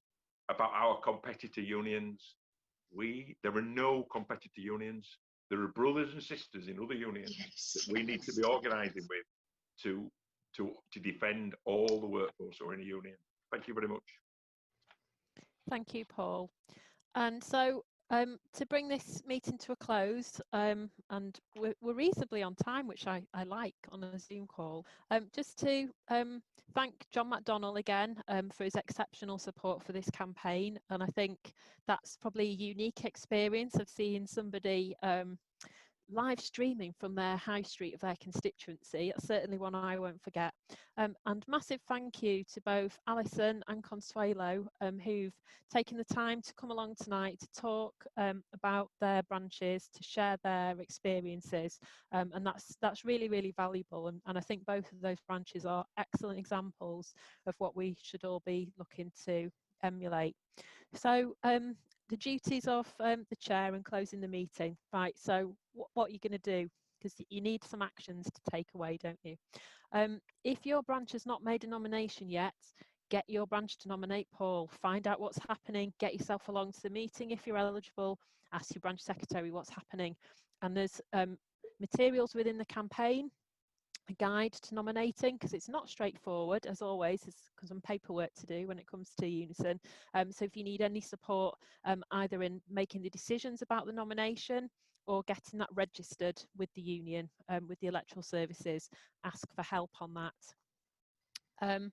about our competitor unions. There are no competitor unions. There are brothers and sisters in other unions that we need to be organising with to defend all the workforce who are in a union. Thank you very much. Thank you, Paul. And so to bring this meeting to a close, and we're reasonably on time, which I like on a Zoom call, just to thank John McDonnell again for his exceptional support for this campaign. And I think that's probably a unique experience of seeing somebody live streaming from their high street of their constituency. That's certainly one I won't forget. And massive thank you to both Alison and Consuelo, who've taken the time to come along tonight to talk about their branches, to share their experiences, and that's really, really valuable. And I think both of those branches are excellent examples of what we should all be looking to emulate. So the duties of the chair and closing the meeting. Right, so what are you going to do? Because you need some actions to take away, don't you? If your branch has not made a nomination yet, get your branch to nominate Paul. Find out what's happening. Get yourself along to the meeting if you're eligible. Ask your branch secretary what's happening. And there's materials within the campaign, a guide to nominating, because it's not straightforward, as always. There's some paperwork to do when it comes to UNISON. So if you need any support, either in making the decisions about the nomination or getting that registered with the union, with the electoral services, ask for help on that.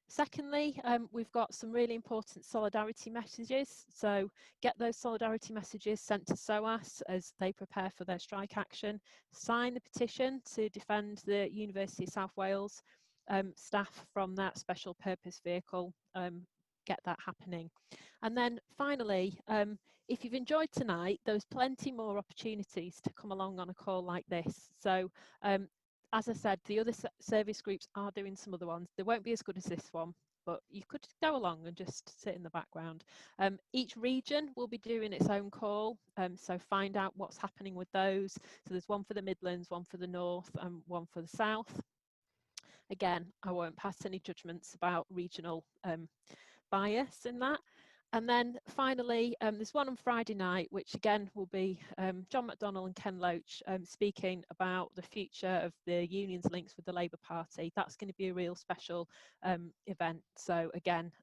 Secondly, we've got some really important solidarity messages. So get those solidarity messages sent to SOAS as they prepare for their strike action. Sign the petition to defend the University of South Wales staff from that special purpose vehicle. Get that happening. And then finally, if you've enjoyed tonight, there's plenty more opportunities to come along on a call like this. So as I said, the other service groups are doing some other ones. They won't be as good as this one, but you could go along and just sit in the background. Each region will be doing its own call, so find out what's happening with those. So there's one for the Midlands, one for the North, and one for the South. Again, I won't pass any judgments about regional bias in that. And then finally, there's one on Friday night, which again will be John McDonnell and Ken Loach speaking about the future of the union's links with the Labour Party. That's going to be a real special event. So again,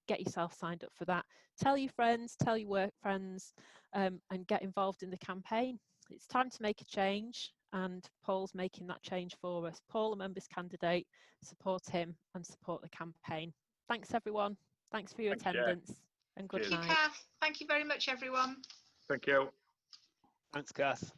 get yourself signed up for that. Tell your friends, tell your work friends, and get involved in the campaign. It's time to make a change, and Paul's making that change for us. Paul, a members candidate, support him and support the campaign. Thanks, everyone. Thanks for your attendance. Chair. And good Thank you, night. Kath. Thank you very much, everyone. Thank you. Thanks, Kath.